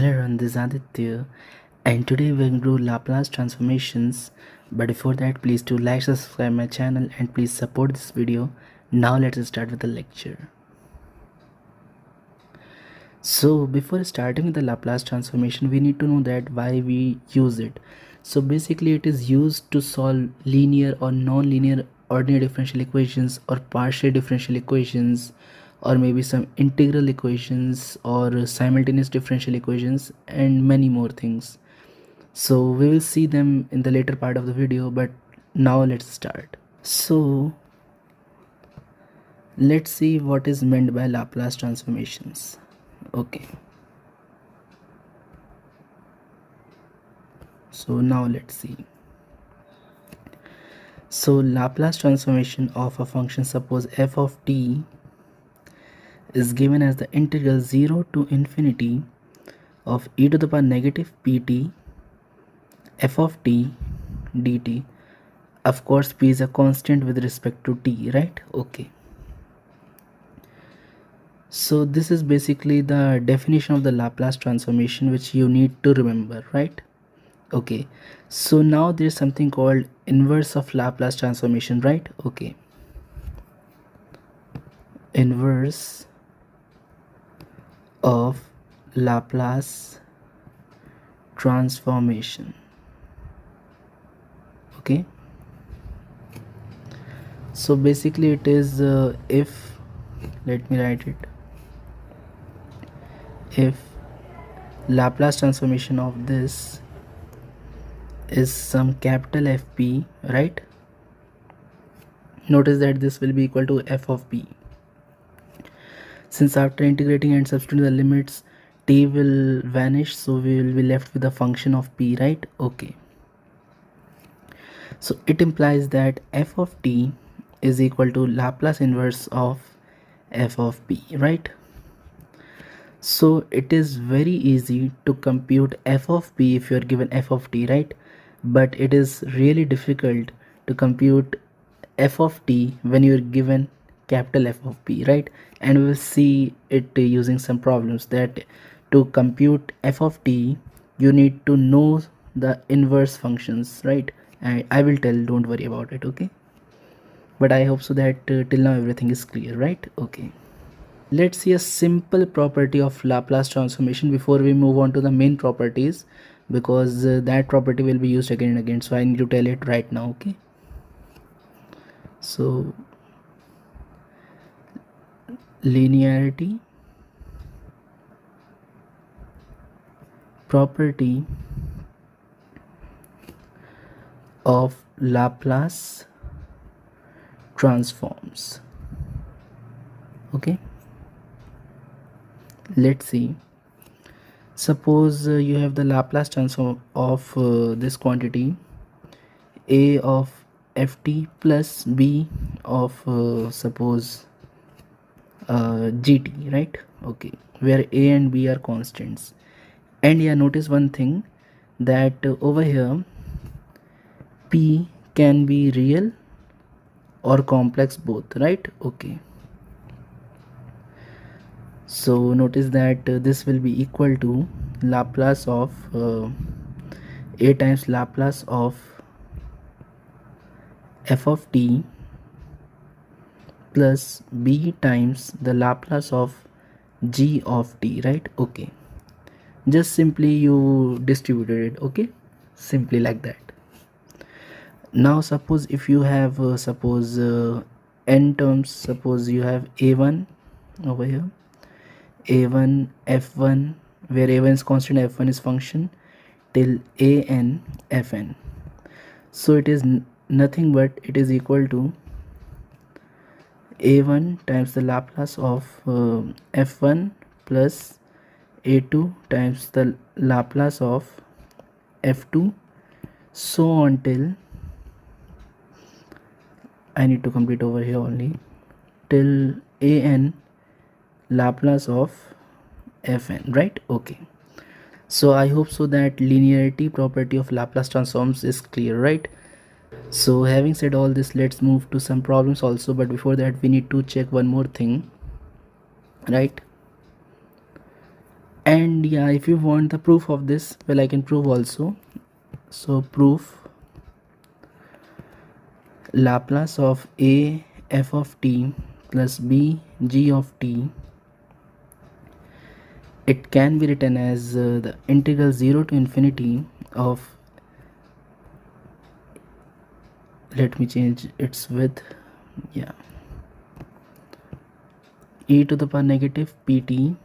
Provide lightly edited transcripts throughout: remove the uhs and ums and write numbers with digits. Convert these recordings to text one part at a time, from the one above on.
Hello everyone, this is Aditya, and today we're going to do Laplace transformations. But before that, please do like, subscribe my channel, and please support this video. Now let's start with the lecture. So before starting with the Laplace transformation, we need to know that why we use it. So basically it is used to solve linear or non-linear ordinary differential equations or partial differential equations, or maybe some integral equations or simultaneous differential equations and many more things. So we will see them in the later part of the video, but now let's start. So let's see what is meant by Laplace transformations. Okay, so now let's see. So Laplace transformation of a function, suppose f of t is given as the integral 0 to infinity of e to the power negative pt f of t dt. Of course p is a constant with respect to t, right? Okay, so this is basically the definition of the Laplace transformation which you need to remember, right? Okay, so now there's something called inverse of Laplace transformation, right? Okay, inverse of Laplace transformation. Okay, so basically it is if, let me write it, if Laplace transformation of this is some capital Fp, right? Notice that this will be equal to f of p. Since after integrating and substituting the limits, t will vanish, so we will be left with a function of p, right? Okay, so it implies that f of t is equal to Laplace inverse of f of p, right? So it is very easy to compute f of p if you are given f of t, right? But it is really difficult to compute f of t when you are given capital F of p, right? And we will see it using some problems that to compute f of t you need to know the inverse functions, right? And I will tell, don't worry about it, okay? But I hope so that till now everything is clear, right? Okay, let's see a simple property of Laplace transformation before we move on to the main properties, because that property will be used again and again, so I need to tell it right now. Okay, so linearity property of Laplace transforms. Okay, let's see. Suppose you have the Laplace transform of this quantity a of ft plus b of suppose gt, right? Okay, where a and b are constants. And yeah, notice one thing, that over here p can be real or complex both, right? Okay, so notice that this will be equal to Laplace of a times Laplace of f of t plus b times the Laplace of g of t, right? Okay, just simply you distributed it, okay, simply like that. Now suppose if you have suppose n terms, suppose you have a1 over here, a1 f1, where a1 is constant, f1 is function, till an fn. So it is nothing but it is equal to a1 times the Laplace of f1 plus a2 times the Laplace of f2, so on till, I need to complete over here only, till an Laplace of fn, right? Okay, so I hope so that linearity property of Laplace transforms is clear, right? So having said all this, let's move to some problems also, but before that we need to check one more thing, right? And And yeah, if you want the proof of this, well, I can prove also. So proof Laplace of a f of t plus b g of t, it can be written as the integral 0 to infinity of, let me change its width, yeah, e to the power negative pt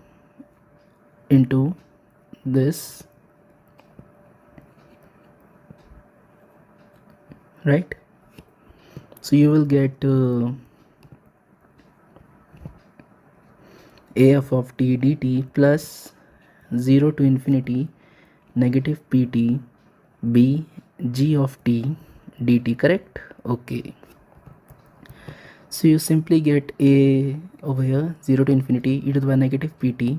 into this, right? So you will get af of t dt plus 0 to infinity negative pt b g of t dt, correct? Okay, so you simply get a over here 0 to infinity e to the power negative pt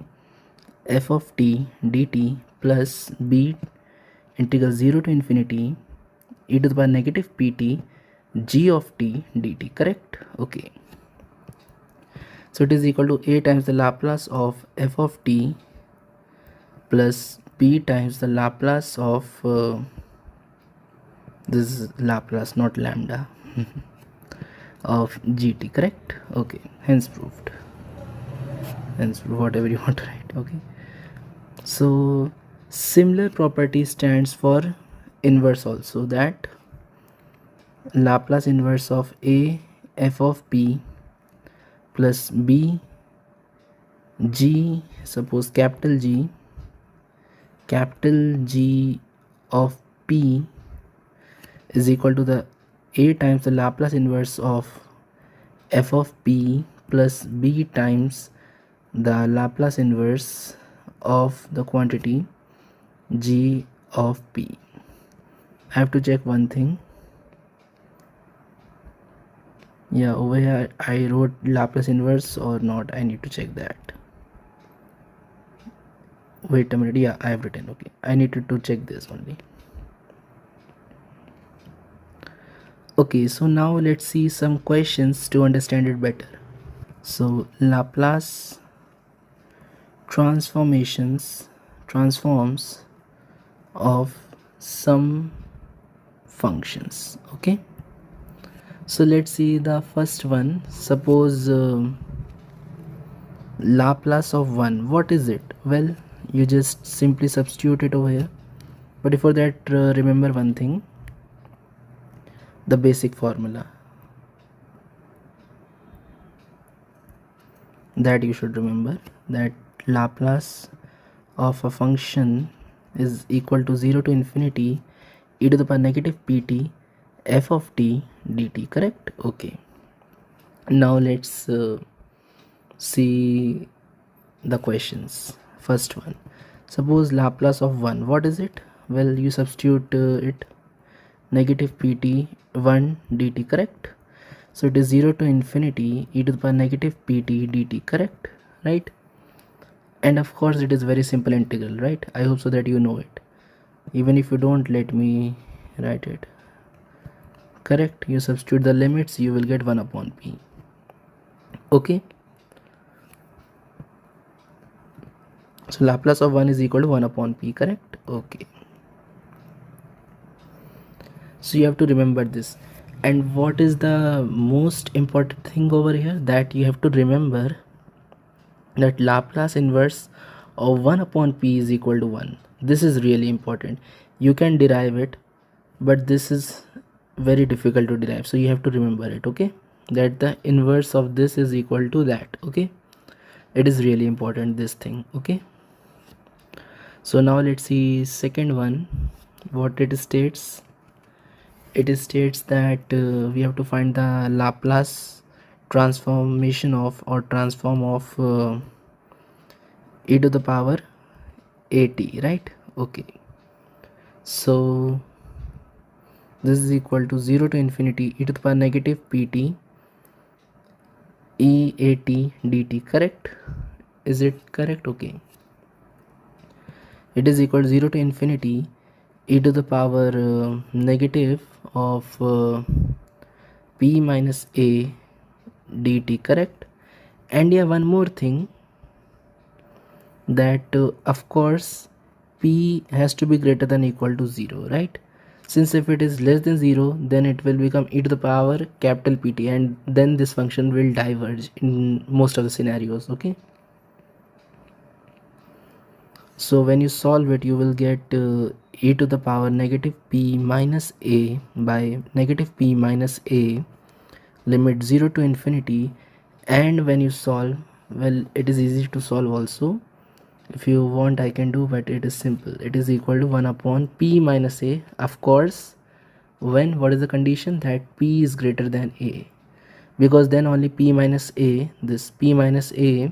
f of t dt plus b integral 0 to infinity e to the power negative pt g of t dt, correct? Okay, so it is equal to a times the Laplace of f of t plus b times the Laplace of this is Laplace, not lambda, of gt, correct? Okay, hence proved, hence whatever you want to write. Okay, so similar property stands for inverse also, that Laplace inverse of a f of p plus b g, suppose capital G of p is equal to the a times the Laplace inverse of f of p plus b times the Laplace inverse of the quantity g of p. I have to check one thing. Yeah, over here I wrote Laplace inverse or not, I need to check that. Wait a minute, yeah, I have written. Okay, I needed to check this only. Okay, so now let's see some questions to understand it better. So Laplace transforms of some functions. Okay, so let's see the first one. Suppose Laplace of 1, what is it? Well, you just simply substitute it over here, but before that remember one thing, the basic formula that you should remember, that Laplace of a function is equal to 0 to infinity e to the power negative pt f of t dt, correct? Okay, now let's see the questions. First one, suppose Laplace of 1, what is it? Well, you substitute it, negative pt 1 dt, correct? So it is 0 to infinity e to the power negative pt dt, correct? Right? And of course it is very simple integral, right? I hope so that you know it. Even if you don't, let me write it. Correct, you substitute the limits, you will get 1 upon p. Okay, so Laplace of 1 is equal to 1 upon p, correct? Okay, so you have to remember this. And what is the most important thing over here, that you have to remember that Laplace inverse of 1 upon p is equal to 1. This is really important. You can derive it, but this is very difficult to derive, so you have to remember it. Okay, that the inverse of this is equal to that. Okay, it is really important, this thing. Okay, so now let's see second one, what it states. It states that we have to find the Laplace transformation of, or transform of e to the power at, right? Okay, so this is equal to 0 to infinity e to the power negative pt e at dt, correct? Is it correct? Okay, it is equal to 0 to infinity e to the power negative of p minus a dt, correct? And yeah, one more thing, that of course p has to be greater than equal to 0, right? Since if it is less than 0, then it will become e to the power capital pt, and then this function will diverge in most of the scenarios. Okay, so when you solve it, you will get e to the power negative p minus a by negative p minus a, limit 0 to infinity. And when you solve, well, it is easy to solve also. If you want, I can do, but it is simple. It is equal to 1 upon p minus a, of course, when what is the condition? That p is greater than a, because then only p minus a, this p minus a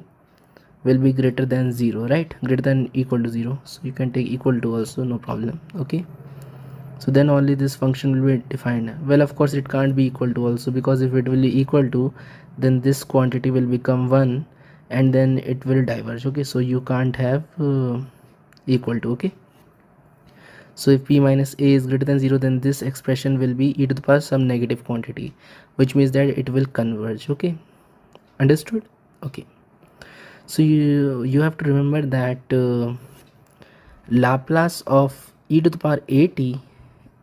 will be greater than 0, right? Greater than equal to 0, so you can take equal to also, no problem. Okay, so then only this function will be defined. Well, of course it can't be equal to also, because if it will be equal to, then this quantity will become 1 and then it will diverge. Okay, so you can't have equal to. Okay, so if p minus a is greater than 0, then this expression will be e to the power some negative quantity, which means that it will converge. Okay, understood? Okay, so you have to remember that Laplace of e to the power at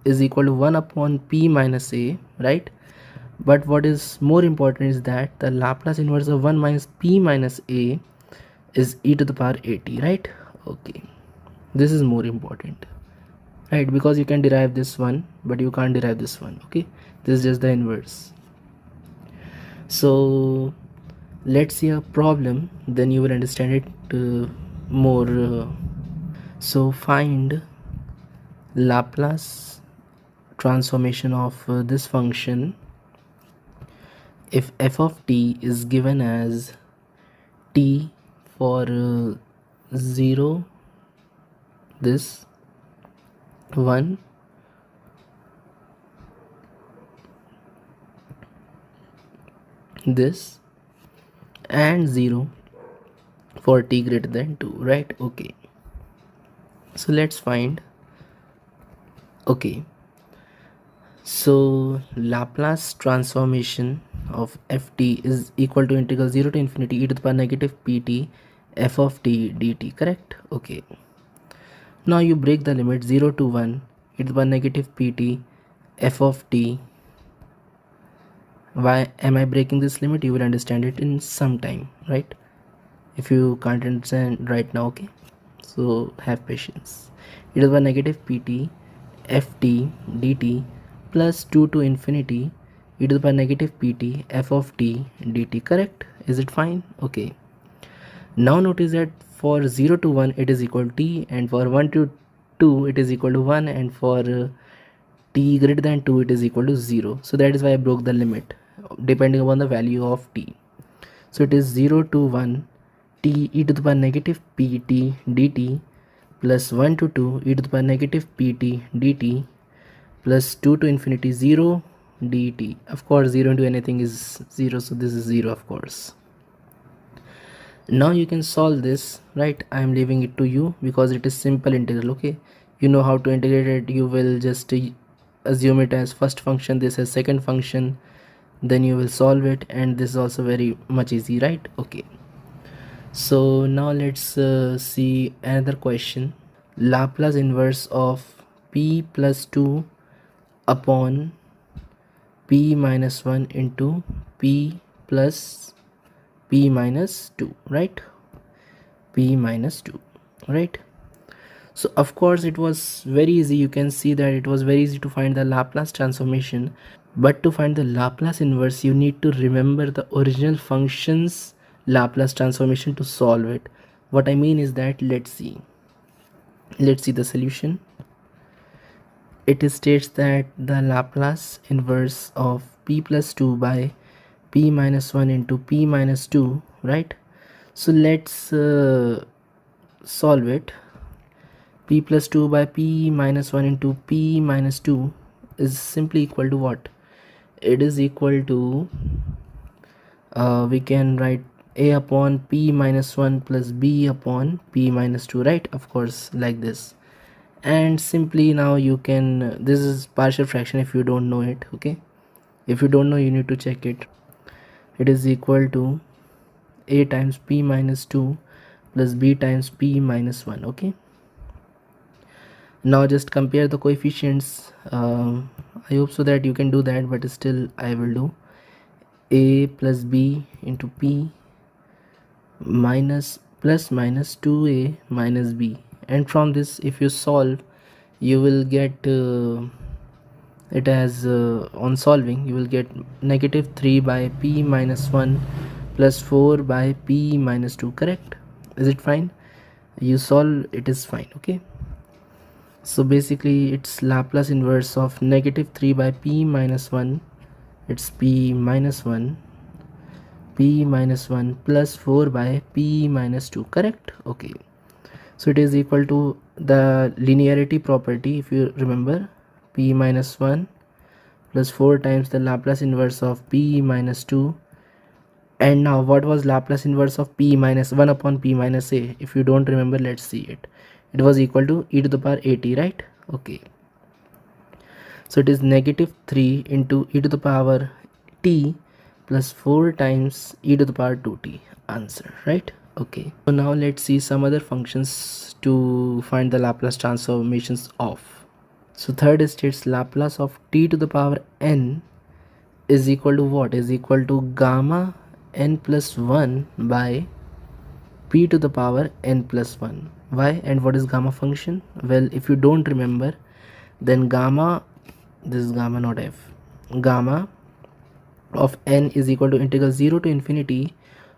is equal to 1 upon p minus a, right? But what is more important is that the Laplace inverse of 1 minus p minus a is e to the power at, right? Okay, this is more important, right? Because you can derive this one, but you can't derive this one. Okay, this is just the inverse. So let's see a problem, then you will understand it more. So find Laplace transformation of this function if f of t is given as t for 0, this 1, this, and 0 for t greater than 2, right? Okay, so let's find. Okay, so Laplace transformation of ft is equal to integral 0 to infinity e to the power negative pt f of t dt, correct? Okay, now you break the limit 0 to 1 e to the power negative pt f of t. Why am I breaking this limit? You will understand it in some time, right? If you can't understand right now, okay, so have patience. E to the power negative pt ft dt plus 2 to infinity e to the power negative pt f of t dt, correct? Is it fine? Okay, now notice that for 0 to 1 it is equal to t, and for 1 to 2 it is equal to 1, and for t greater than 2 it is equal to 0. So that is why I broke the limit depending upon the value of t. So it is 0 to 1 t e to the power negative pt dt plus 1 to 2 e to the power negative pt dt plus 2 to infinity 0 dt. Of course 0 into anything is 0, so this is 0, of course. Now you can solve this, right? I am leaving it to you because it is simple integral. Okay, you know how to integrate it. You will just assume it as first function, this as second function, then you will solve it, and this is also very much easy, right? Okay, so now let's see another question. Laplace inverse of p plus 2 upon p minus 1 into p plus p minus 2, right? P minus 2, right? So of course it was very easy. You can see that it was very easy to find the Laplace transformation, but to find the Laplace inverse you need to remember the original function's Laplace transformation to solve it. What I mean is that let's see the solution. It states that the Laplace inverse of p plus 2 by p minus 1 into p minus 2, right? So let's solve it. P plus 2 by p minus 1 into p minus 2 is simply equal to what? It is equal to we can write a upon p minus 1 plus b upon p minus 2, right? Of course, like this. And simply now you can, this is partial fraction if you don't know it. Okay, if you don't know, you need to check it. It is equal to a times p minus 2 plus b times p minus 1. Okay, now just compare the coefficients. I hope so that you can do that, but still I will do a plus b into p minus plus minus 2a minus b, and from this if you solve you will get it as on solving you will get negative 3 by p minus 1 plus 4 by p minus 2. Correct? Is it fine? You solve, it is fine. Okay, so basically it's Laplace inverse of negative 3 by p minus 1, it's p minus 1 plus 4 by p minus 2. Correct? Okay, so it is equal to the linearity property. If you remember, p minus 1 plus 4 times the Laplace inverse of p minus 2. And now what was Laplace inverse of p minus 1 upon p minus a? If you don't remember, let's see it. It was equal to e to the power at, right? Okay, so it is negative 3 into e to the power t plus 4 times e to the power 2t. Answer, right? Okay, so now let's see some other functions to find the Laplace transformations of. So third states Laplace of t to the power n is equal to what? Is equal to gamma n plus 1 by p to the power n plus 1. Why and what is gamma function? Well, if you don't remember, then gamma, this is gamma not f, gamma of n is equal to integral 0 to infinity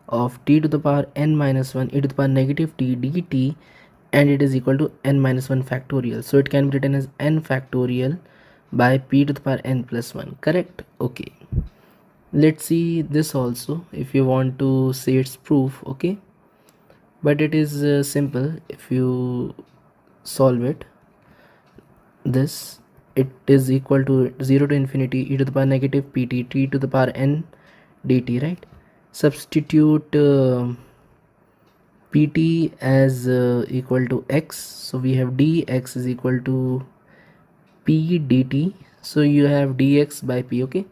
of t to the power n minus 1 e to the power negative t dt, and it is equal to n minus 1 factorial. So it can be written as n factorial by p to the power n plus 1. Correct? Okay, let's see this also if you want to say its proof. Okay, but it is simple if you solve it. This, it is equal to 0 to infinity e to the power negative pt t to the power n dt, right? Substitute pt as equal to x, so we have dx is equal to p dt, so you have dx by p. Okay,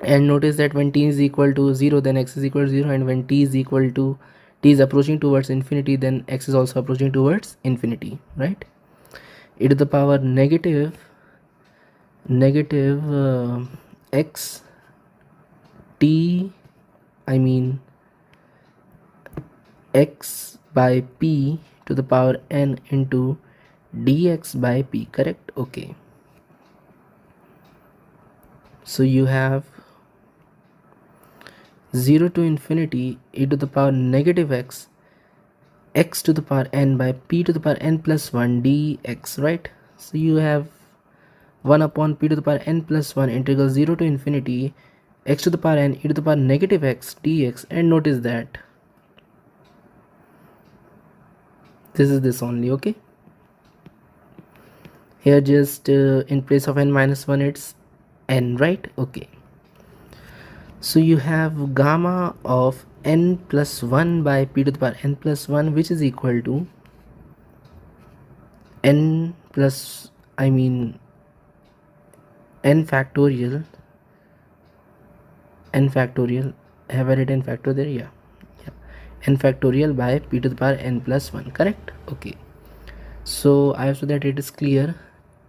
and notice that when t is equal to 0, then x is equal to 0, and when t is approaching towards infinity, then x is also approaching towards infinity, right? E to the power negative x t, I mean x by p to the power n into dx by p. Correct? Okay, so you have 0 to infinity e to the power negative x to the power n by p to the power n plus 1 dx, right? So you have 1 upon p to the power n plus 1 integral 0 to infinity x to the power n e to the power negative x dx, and notice that this is this only. Okay, here just in place of n minus 1 it's n, right? Okay, so you have gamma of n plus 1 by p to the power n plus 1, which is equal to n plus, I mean n factorial, have I written factor there? Yeah, n factorial by p to the power n plus 1. Correct? Okay, so I hope so that it is clear.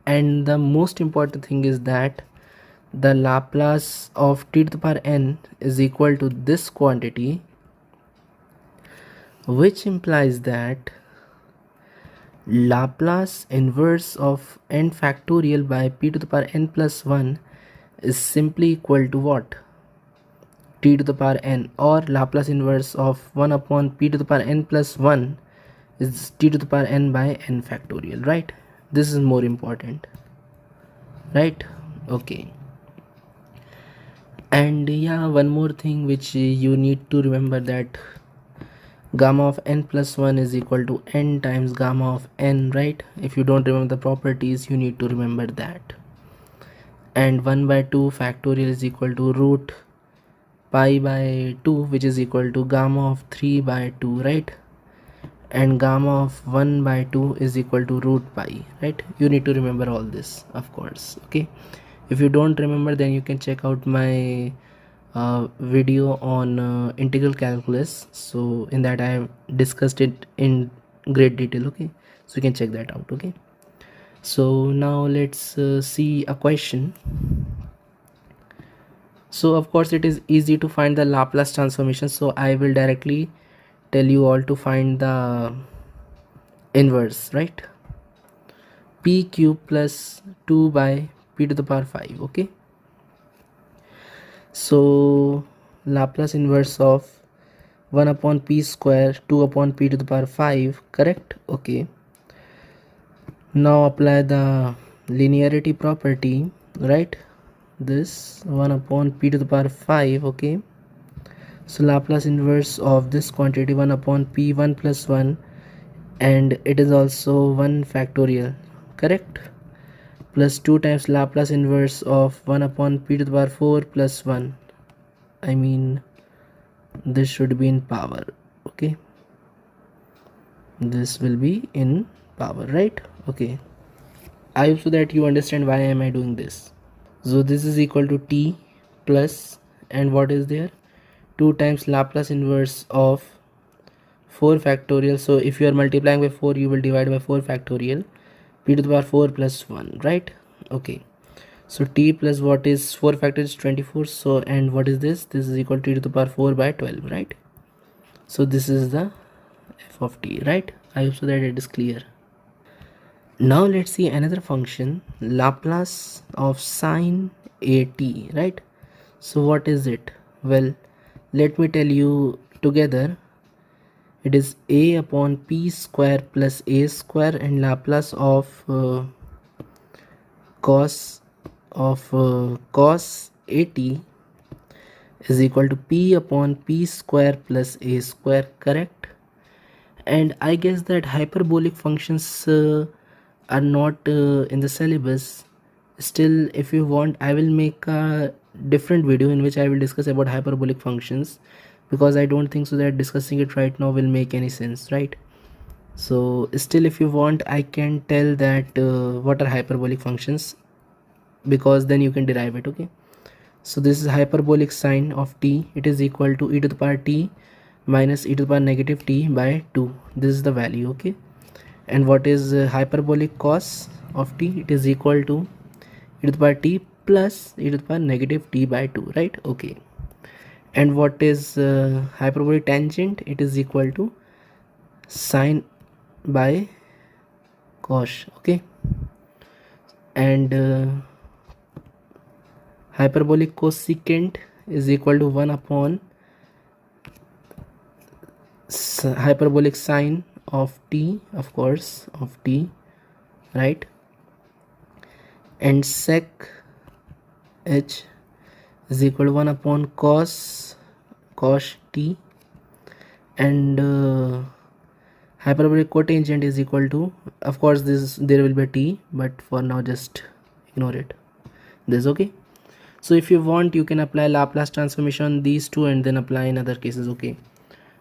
And the most important thing is that the Laplace of t to the power n is equal to this quantity, which implies that Laplace inverse of n factorial by p to the power n plus 1 is simply equal to what? T to the power n, or Laplace inverse of 1 upon p to the power n plus 1 is t to the power n by n factorial, right? This is more important, right? Okay, and yeah, one more thing which you need to remember, that gamma of n plus 1 is equal to n times gamma of n, right? If you don't remember the properties, you need to remember that. And 1 by 2 factorial is equal to root pi by 2, which is equal to gamma of 3 by 2, right? And gamma of 1 by 2 is equal to root pi, right? You need to remember all this, of course. Okay, if you don't remember, then you can check out my video on integral calculus, so in that I have discussed it in great detail. Okay, so you can check that out. Okay, so now let's see a question. So of course it is easy to find the Laplace transformation, so I will directly tell you all to find the inverse, right? P cube plus 2 by p to the power 5. Okay, so Laplace inverse of 1 upon p square 2 upon p to the power 5, correct? Okay, now apply the linearity property, right? This 1 upon p to the power 5. Okay, so Laplace inverse of this quantity 1 upon p1 plus 1, and it is also 1 factorial, correct? Plus 2 times Laplace inverse of 1 upon p to the power 4 plus 1. I mean, this should be in power. Okay, this will be in power, right? Okay, I hope so that you understand why am I doing this. So this is equal to t plus, and what is there, 2 times Laplace inverse of 4 factorial. So if you are multiplying by 4, you will divide by 4 factorial, p to the power 4 plus 1, right? Okay, so t plus what is 4 factorial is 24. So, and what is this? This is equal to t to the power 4 by 12, right? So this is the f of t, right? I hope so that it is clear. Now let's see another function, Laplace of sine at, right? So what is it? Well, let me tell you together. It is a upon p square plus a square, and Laplace of cos at is equal to p upon p square plus a square, correct? And I guess that hyperbolic functions are not in the syllabus. Still, if you want, I will make a different video in which I will discuss about hyperbolic functions, because I don't think so that discussing it right now will make any sense, right? So still, if you want, I can tell that what are hyperbolic functions, because then you can derive it. Okay, so this is hyperbolic sine of t, it is equal to e to the power t minus e to the power negative t by 2. This is the value. Okay, and what is hyperbolic cos of t? It is equal to e to the power t plus e to the power negative t by 2, right? Okay, and what is hyperbolic tangent? It is equal to sine by cos. Okay, and hyperbolic cosecant is equal to 1 upon hyperbolic sine of t, of course, of t, right? And sec h is equal to 1 upon cos t, and hyperbolic cotangent is equal to, of course, this, there will be a t, but for now just ignore it. This, okay? So if you want, you can apply Laplace transformation on these two and then apply in other cases. Okay,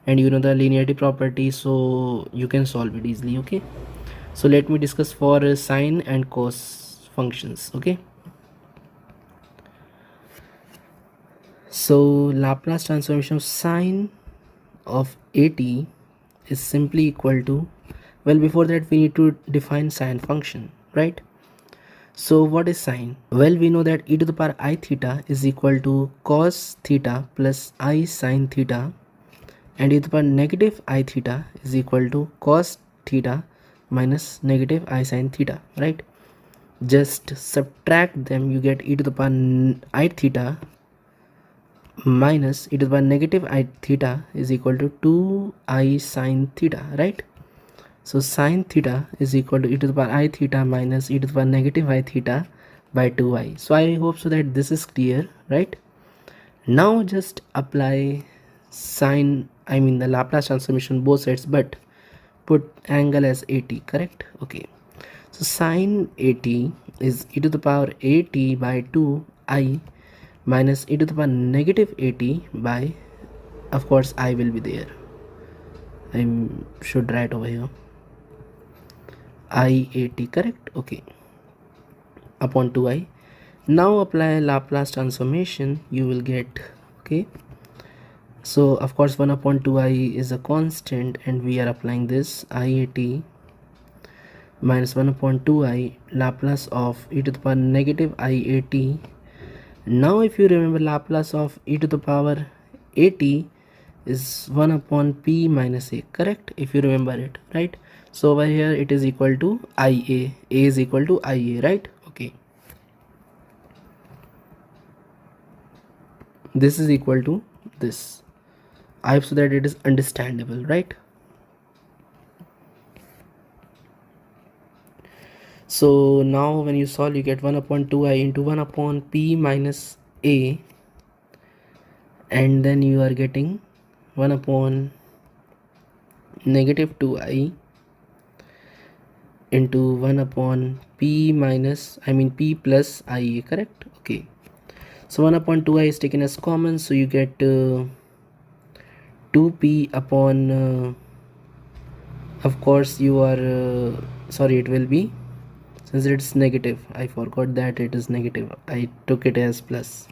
and you know the linearity property, so you can solve it easily. Okay, so let me discuss for sine and cos functions. Okay, so Laplace transformation of sine of at is simply equal to, well, before that we need to define sine function, right? So what is sine? Well, we know that e to the power I theta is equal to cos theta plus I sine theta, and e to the power negative I theta is equal to cos theta minus negative I sine theta, right? Just subtract them, you get e to the power I theta minus e to the power negative I theta is equal to 2I sine theta, right? So sine theta is equal to e to the power I theta minus e to the power negative I theta by 2I. So I hope so that this is clear, right? Now just apply sine, I mean the Laplace transformation both sides, but put angle as 80, correct? Okay, so sine 80 is e to the power 80 by 2I minus e to the power negative 80 by, of course, I will be there. I should write over here I80, correct? Okay, upon 2I. Now apply Laplace transformation, you will get Okay, so of course 1 upon 2i is a constant, and we are applying this iat minus 1 upon 2i Laplace of e to the power negative iat. Now if you remember, Laplace of e to the power at is 1 upon p minus a, correct? If you remember it, right? So over here it is equal to ia, a is equal to ia, right? Okay, this is equal to this. I hope so that it is understandable, right? So now when you solve, you get 1 upon 2i into 1 upon p minus a, and then you are getting 1 upon negative 2i into 1 upon p minus, p plus ia, correct? Okay, so 1 upon 2i is taken as common, so you get 2p upon of course you are sorry, it will be, since it's negative, I forgot that it is negative, I took it as plus.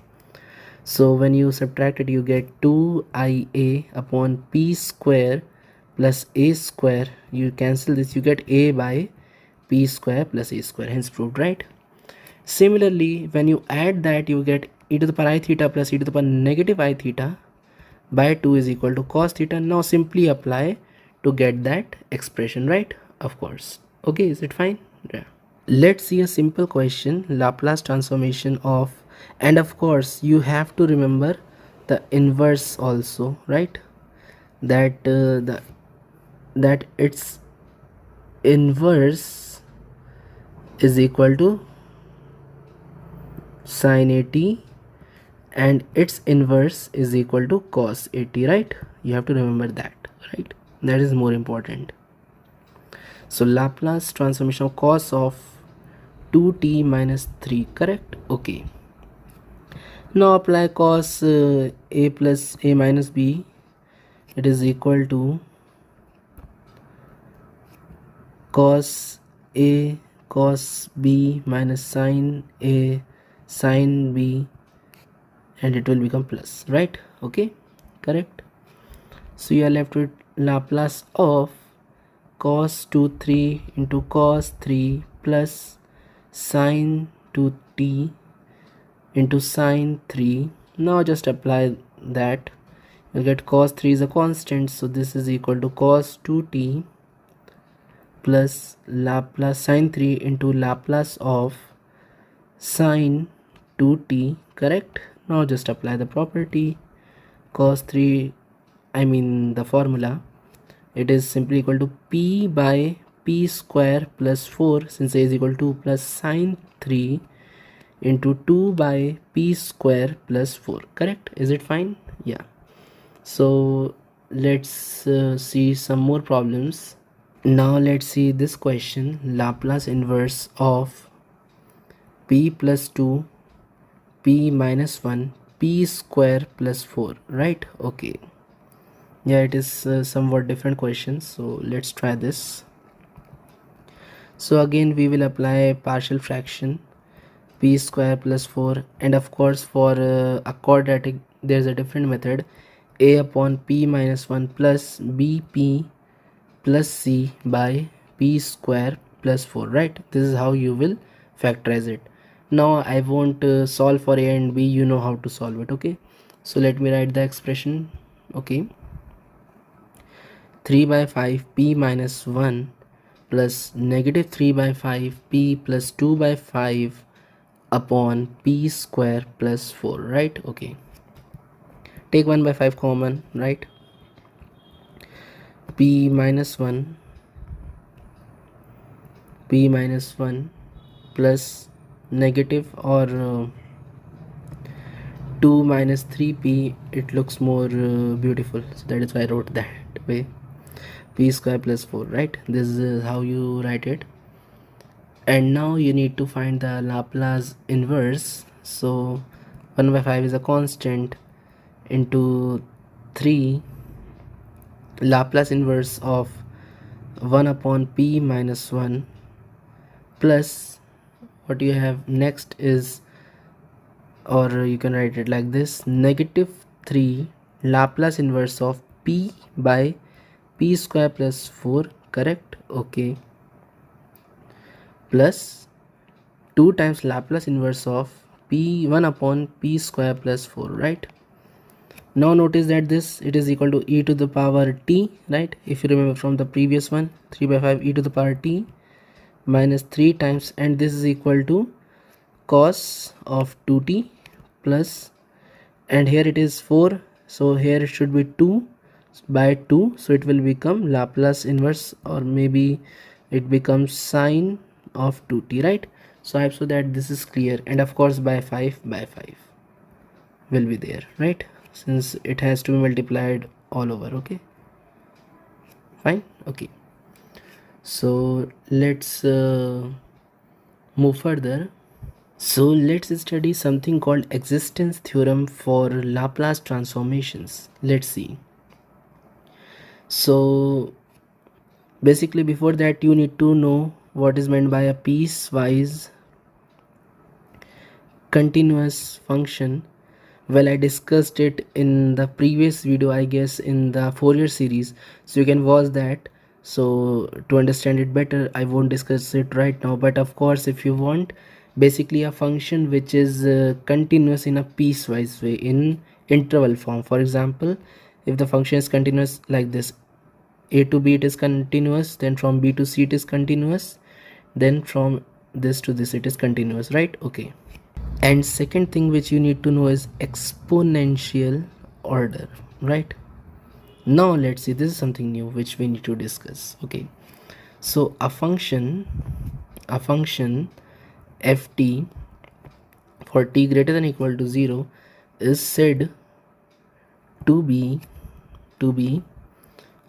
So when you subtract it, you get 2ia upon p square plus a square. You cancel this, you get a by p square plus a square, hence proved, right? Similarly, when you add that, you get e to the power I theta plus e to the power negative I theta by 2 is equal to cos theta. Now simply apply to get that expression, right? Of course. Okay, is it fine? Yeah. Let's see a simple question, Laplace transformation of, and of course you have to remember the inverse also, right? That that its inverse is equal to sin 80 and its inverse is equal to cos 80, right? You have to remember that, right? That is more important. So Laplace transformation of cos of 2t minus 3, correct? Okay, now apply cos a plus a minus b, it is equal to cos a cos b minus sin a sin b, and it will become plus, right? Okay, correct. So you are left with Laplace of cos 2 3 into cos 3 plus sin 2t into sin 3. Now just apply that, you get cos 3 is a constant, so this is equal to cos 2t plus Laplace sin 3 into Laplace of sin 2t, correct? Now just apply the property, cos 3, the formula, it is simply equal to p by p square plus 4, since a is equal to, plus sin 3 into 2 by p square plus 4, correct? Is it fine? Yeah. So let's see some more problems. Now let's see this question, Laplace inverse of p plus 2 p minus 1 p square plus 4, right? Okay, yeah, it is somewhat different questions, so let's try this. So again we will apply partial fraction p square plus 4, and of course for a quadratic there's a different method, a upon p minus 1 plus bp plus c by p square plus 4, right? This is how you will factorize it. Now I won't solve for a and b, you know how to solve it. Okay, so let me write the expression. Okay, 3 by 5 p minus 1 plus negative 3 by 5 p plus 2 by 5 upon p square plus 4, right? Okay, take 1 by 5 common, right? p minus 1 plus negative or 2 minus 3p, it looks more beautiful, so that is why I wrote that way, p square plus 4, right? This is how you write it. And now you need to find the Laplace inverse. So 1 by 5 is a constant into 3 Laplace inverse of 1 upon p minus 1 plus what you have next is, or you can write it like this, negative 3 Laplace inverse of p by p square plus 4, correct? Okay, plus 2 times Laplace inverse of p 1 upon p square plus 4, right? Now notice that this, it is equal to e to the power t, right? If you remember from the previous one, 3 by 5 e to the power t minus 3 times, and this is equal to cos of 2t plus, and here it is 4, so here it should be 2 by 2, so it will become Laplace inverse, or maybe it becomes sine of 2t, right? So I hope so that this is clear, and of course by 5 will be there, right? Since it has to be multiplied all over. Okay, fine. Okay, so let's move further. So let's study something called existence theorem for Laplace transformations. Let's see. So basically before that you need to know what is meant by a piecewise continuous function. Well, I discussed it in the previous video, I guess in the Fourier series, so you can watch that. So to understand it better, I won't discuss it right now, but of course if you want, basically a function which is continuous in a piecewise way in interval form. For example, if the function is continuous like this, a to b it is continuous, then from b to c it is continuous, then from this to this it is continuous, right? Okay. And second thing which you need to know is exponential order, right? Now let's see, this is something new which we need to discuss. Okay, so a function ft for t greater than equal to 0 is said to be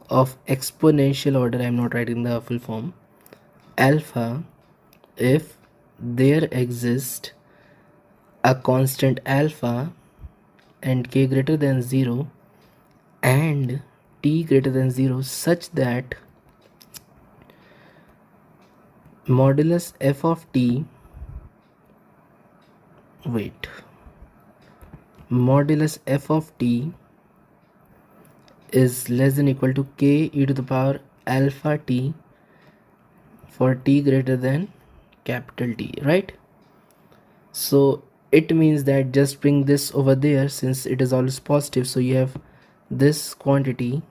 of exponential order. I am not writing the full form. Alpha if there exists a constant alpha and k greater than 0 and t greater than 0 such that modulus f of t modulus f of t is less than equal to k e to the power alpha t for t greater than capital T, right? So it means that just bring this over there, since it is always positive, so you have this quantity,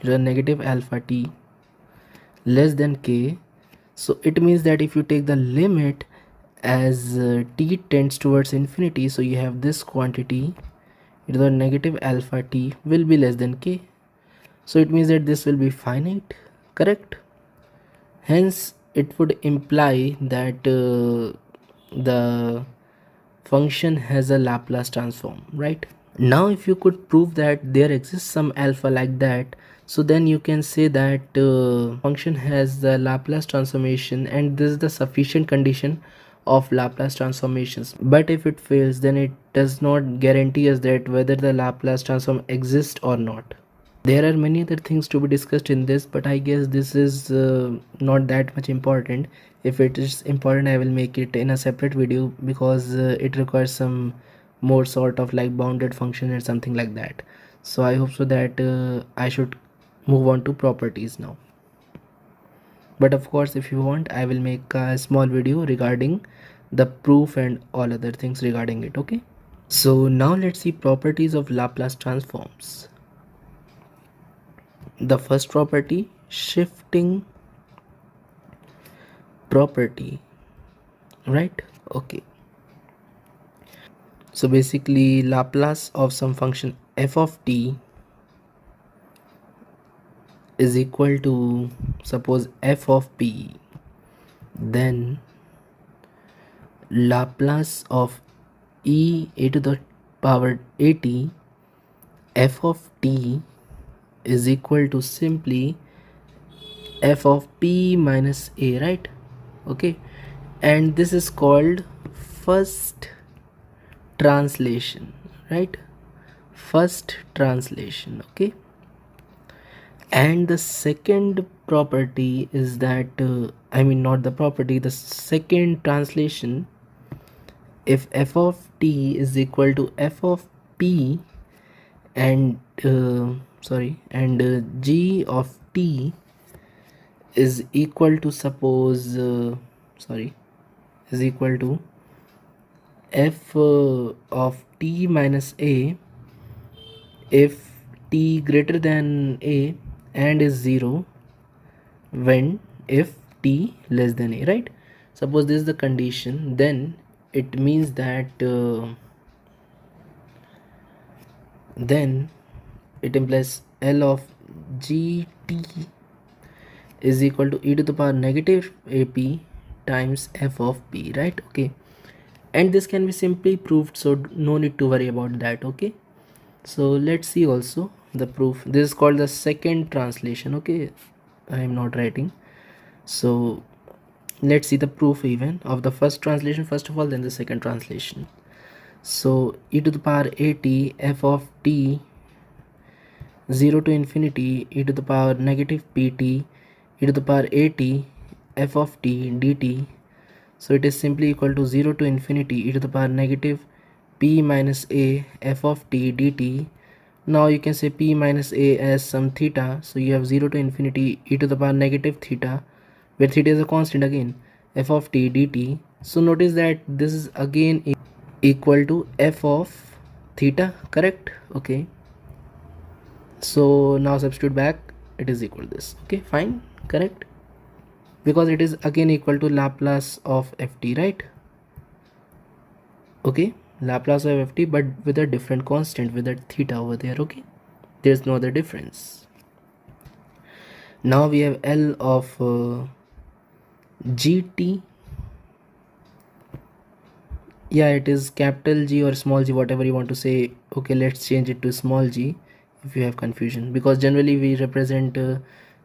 the negative alpha t less than k. So it means that if you take the limit as t tends towards infinity, so you have this quantity, the negative alpha t will be less than k. So it means that this will be finite, correct? Hence it would imply that the function has a Laplace transform, right? Now if you could prove that there exists some alpha like that, so then you can say that function has the Laplace transformation, and this is the sufficient condition of Laplace transformations. But if it fails, then it does not guarantee us that whether the Laplace transform exists or not. There are many other things to be discussed in this, but I guess this is not that much important. If it is important, I will make it in a separate video, because it requires some more sort of like bounded function and something like that. So I hope so that I should move on to properties now. But of course, if you want, I will make a small video regarding the proof and all other things regarding it. Okay, so now let's see properties of Laplace transforms. The first property, shifting property, right? Okay, so basically Laplace of some function f of t is equal to, suppose, f of p, then Laplace of a to the power at f of t is equal to simply f of p minus a, right? Okay, and this is called first translation, right? First translation. Okay, and the second property is that I mean not the property, the second translation, if f of t is equal to f of p, and g of t is equal to, suppose is equal to f of t minus a if t greater than a and is 0 when if t less than a, right? Suppose this is the condition, then it means that then it implies L of gt is equal to e to the power negative ap times f of p, right? Okay, and this can be simply proved, so no need to worry about that. Okay, so let's see also the proof. This is called the second translation. Okay, I am not writing, so let's see the proof even of the first translation first of all, then the second translation. So e to the power at f of t 0 to infinity e to the power negative pt e to the power at f of t dt. So it is simply equal to 0 to infinity e to the power negative p minus a f of t dt. Now you can say p minus a as some theta, so you have 0 to infinity e to the power negative theta, where theta is a constant again, f of t dt. So notice that this is again equal to f of theta, correct? Okay, so now substitute back, it is equal to this. Okay, fine, correct, because it is again equal to Laplace of ft, right? Okay, Laplace of ft, but with a different constant, with that theta over there. Okay, there's no other difference. Now we have L of gt. Yeah, it is capital G or small g, whatever you want to say. Okay, let's change it to small g if you have confusion, because generally we represent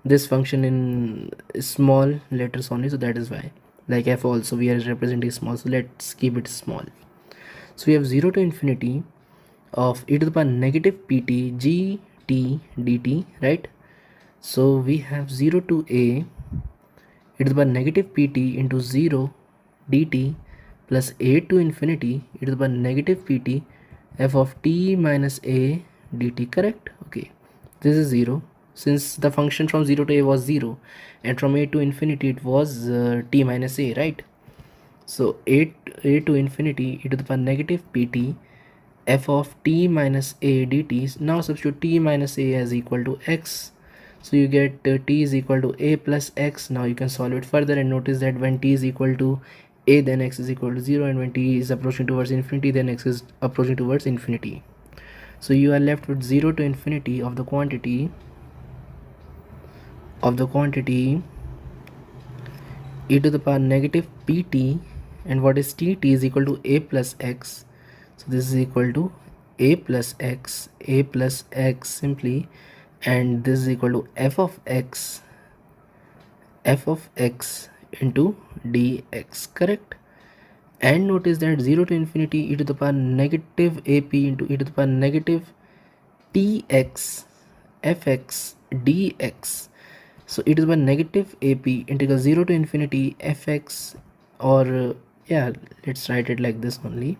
this function in small letters only, so that is why. Like f also we are representing small, so let's keep it small. So we have 0 to infinity of e to the power negative pt g t dt, right? So we have 0 to a e to the power negative pt into 0 dt plus a to infinity e to the power negative pt f of t minus a dt, correct? Okay, this is 0, since the function from 0 to a was 0 and from a to infinity it was t minus a, right? So a to infinity e to the power negative pt f of t minus a dt. Now substitute t minus a as equal to x, so you get t is equal to a plus x. Now you can solve it further and notice that when t is equal to a, then x is equal to 0, and when t is approaching towards infinity, then x is approaching towards infinity. So you are left with 0 to infinity of the quantity e to the power negative pt, and what is t? T is equal to a plus x, so this is equal to a plus x simply, and this is equal to f of x into dx, correct? And notice that 0 to infinity e to the power negative ap into e to the power negative tx fx dx. So e to the power negative ap integral 0 to infinity fx, or yeah, let's write it like this only,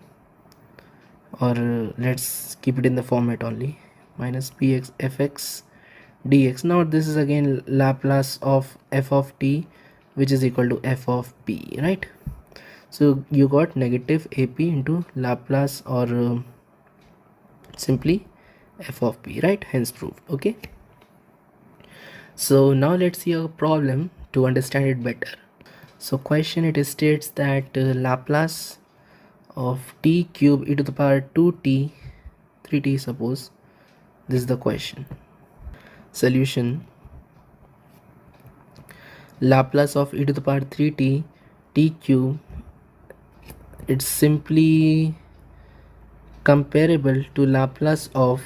or let's keep it in the format only, minus px fx dx. Now this is again Laplace of f of t, which is equal to f of p, right? So you got negative ap into Laplace, or simply f of p, right? Hence proved. Okay, so now let's see a problem to understand it better. So question, it states that Laplace of t cube e to the power 2t 3t, suppose. This is the question. Solution: Laplace of e to the power 3t t cube, it's simply comparable to Laplace of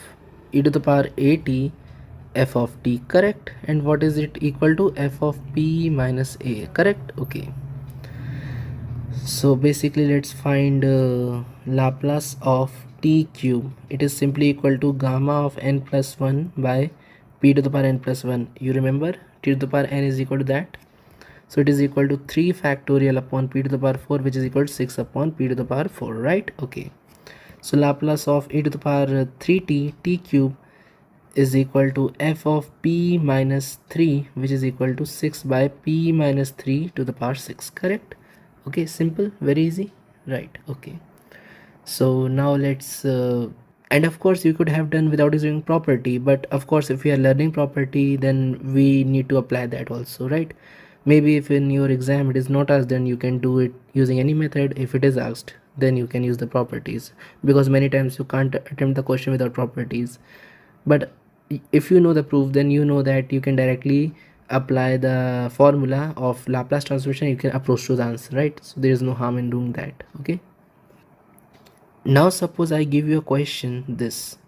e to the power at f of t, correct? And what is it equal to? F of p minus a, correct? Okay, so basically let's find Laplace of t cube. It is simply equal to gamma of n plus 1 by p to the power n plus 1. You remember t to the power n is equal to that, so it is equal to 3 factorial upon p to the power 4, which is equal to 6 upon p to the power 4, right? Okay, So Laplace of e to the power 3t t cube is equal to f of p minus 3, which is equal to 6 by p minus 3 to the power 6. Correct? Okay, simple, very easy, right? Okay, so now let's and of course you could have done without using property, but of course if we are learning property, then we need to apply that also, right? Maybe if in your exam it is not asked, then you can do it using any method. If it is asked, then you can use the properties, because many times you can't attempt the question without properties. But if you know the proof, then you know that you can directly apply the formula of Laplace transformation. You can approach to the answer, right? So there is no harm in doing that. Okay, now suppose I give you a question, this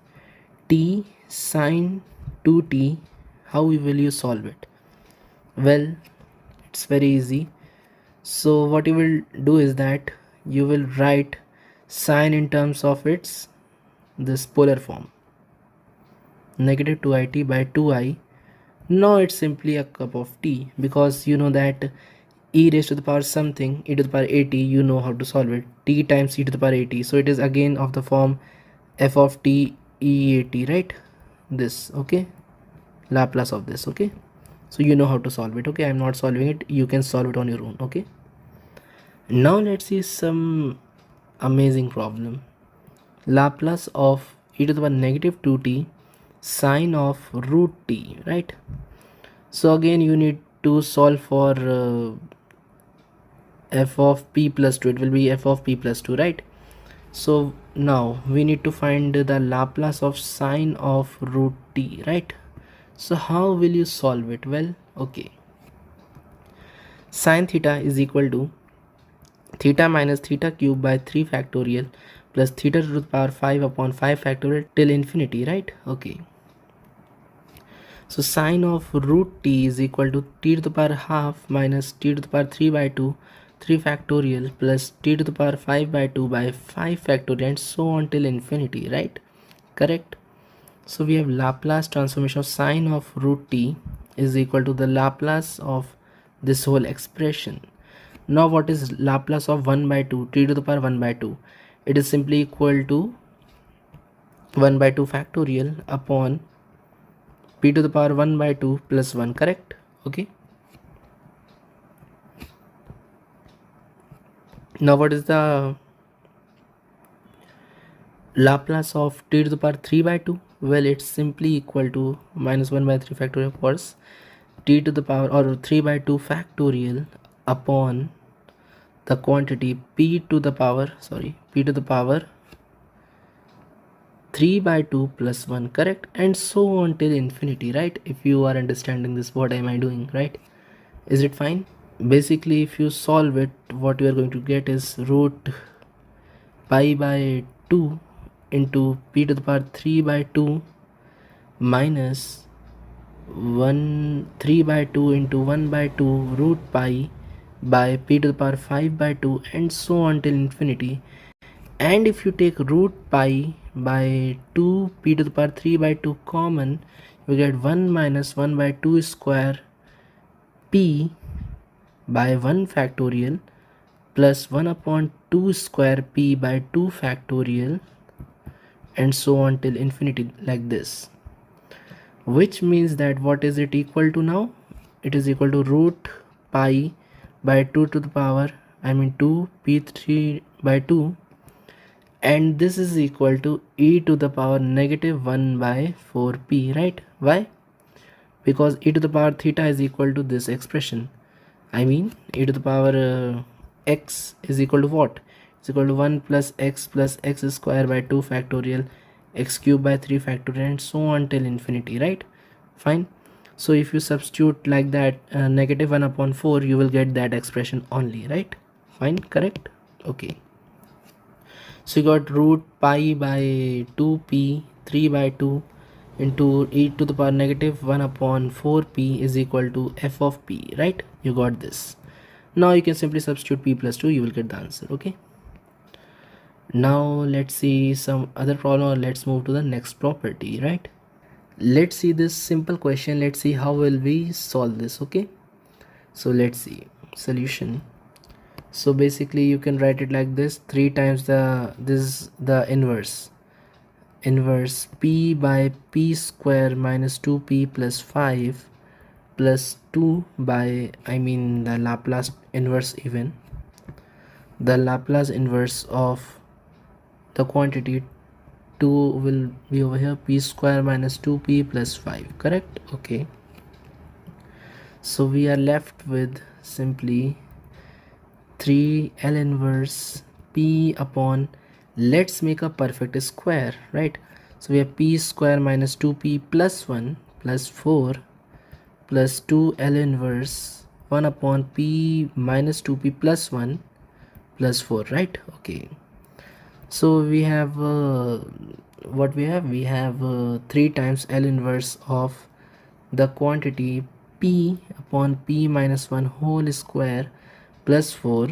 t sine 2t, how will you solve it? Well, it's very easy. So what you will do is that you will write sine in terms of its this polar form, negative 2it by 2i. Now it's simply a cup of tea, because you know that e raised to the power something, e to the power at, you know how to solve it, t times e to the power at. So it is again of the form f of t e at, right? This, okay, Laplace of this, okay? So you know how to solve it, okay? I'm not solving it, you can solve it on your own, okay? Now let's see some amazing problem. Laplace of e to the power negative 2t sine of root t, right? So again you need to solve for f of p plus 2. It will be f of p plus 2, right? So now we need to find the Laplace of sine of root t, right? So how will you solve it? Well, okay, sine theta is equal to theta minus theta cube by 3 factorial plus theta to the power 5 upon 5 factorial till infinity, right? Okay, so sine of root t is equal to t to the power half minus t to the power 3 by 2 3 factorial plus t to the power 5 by 2 by 5 factorial and so on till infinity, right? Correct. So we have Laplace transformation of sine of root t is equal to the Laplace of this whole expression. Now what is Laplace of 1 by 2, t to the power 1 by 2? It is simply equal to 1 by 2 factorial upon p to the power 1 by 2 plus 1, correct? Okay. Now what is the Laplace of t to the power 3 by 2? Well, it's simply equal to minus 1 by 3 factorial, of course, t to the power or 3 by 2 factorial upon the quantity p to the power 3 by 2 plus 1, correct? And so on till infinity, right? If you are understanding this, what am I doing, right? Is it fine? Basically, if you solve it, what you are going to get is root pi by 2 into p to the power 3 by 2 minus 3 by 2 into 1 by 2 root pi by p to the power 5 by 2 and so on till infinity. And if you take root pi by 2 p to the power 3 by 2 common, you get 1 minus 1 by 2 square p by 1 factorial plus 1 upon 2 square p by 2 factorial and so on till infinity, like this. Which means that what is it equal to now? It is equal to root pi by 2 to the power 2 p3 by 2, and this is equal to e to the power negative 1 by 4p, right? Why? Because e to the power theta is equal to this expression. E to the power x is equal to what? It's equal to 1 plus x square by 2 factorial x cube by 3 factorial and so on till infinity, right? Fine. So if you substitute like that, negative 1 upon 4, you will get that expression only, right? Fine, correct? Okay. So you got root pi by 2p 3 by 2 into e to the power negative 1 upon 4p is equal to f of p, right? You got this. Now you can simply substitute p plus 2, you will get the answer, okay? Now let's see some other problem, or let's move to the next property, right? Let's see this simple question. Let's see how will we solve this, okay? So let's see solution. So basically you can write it like this: 3 times the inverse p by p square minus 2p plus 5 plus 2 by, I mean, the Laplace inverse, even the Laplace inverse of the quantity 2 will be over here, p square minus 2p plus 5, correct? Okay, so we are left with simply 3 L inverse p upon, let's make a perfect square, right? So we have p square minus 2p plus 1 plus 4 plus 2 L inverse 1 upon p minus 2p plus 1 plus 4, right? Okay, so we have what we have 3 times L inverse of the quantity p upon p minus 1 whole square plus 4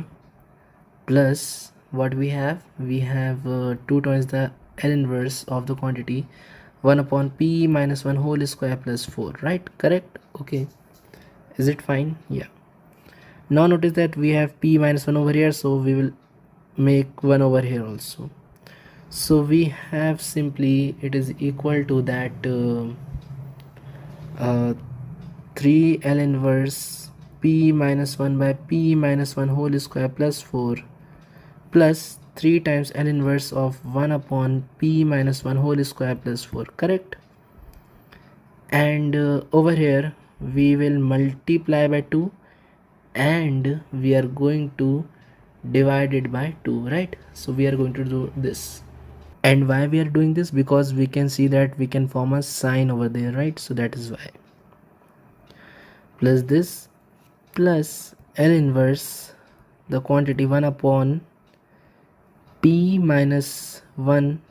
plus what we have 2 times the L inverse of the quantity 1 upon p minus 1 whole square plus 4, right? Correct? Okay, is it fine? Yeah. Now notice that we have p minus 1 over here, so we will make 1 over here also. So we have simply, it is equal to that 3L inverse p minus 1 by p minus 1 whole square plus 4 plus 3 times L inverse of 1 upon p minus 1 whole square plus 4, correct? And over here we will multiply by 2 and we are going to divide it by 2, right? So we are going to do this. And why we are doing this? Because we can see that we can form a sign over there, right? So that is why. Plus this plus L inverse the quantity 1 upon p minus 1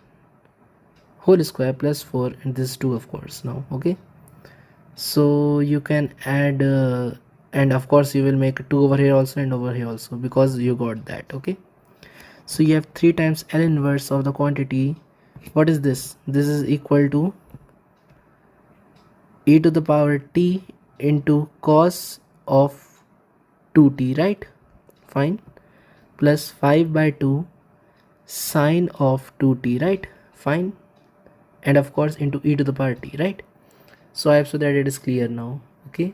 whole square plus 4, and this 2 of course now. Okay, so you can add and of course you will make 2 over here also and over here also, because you got that. Okay, so you have 3 times L inverse of the quantity. What is this? This is equal to e to the power t into cos of 2t, right? Fine. Plus 5 by 2 sine of 2t, right? Fine. And of course into e to the power t, right? So I hope so that it is clear now. Okay,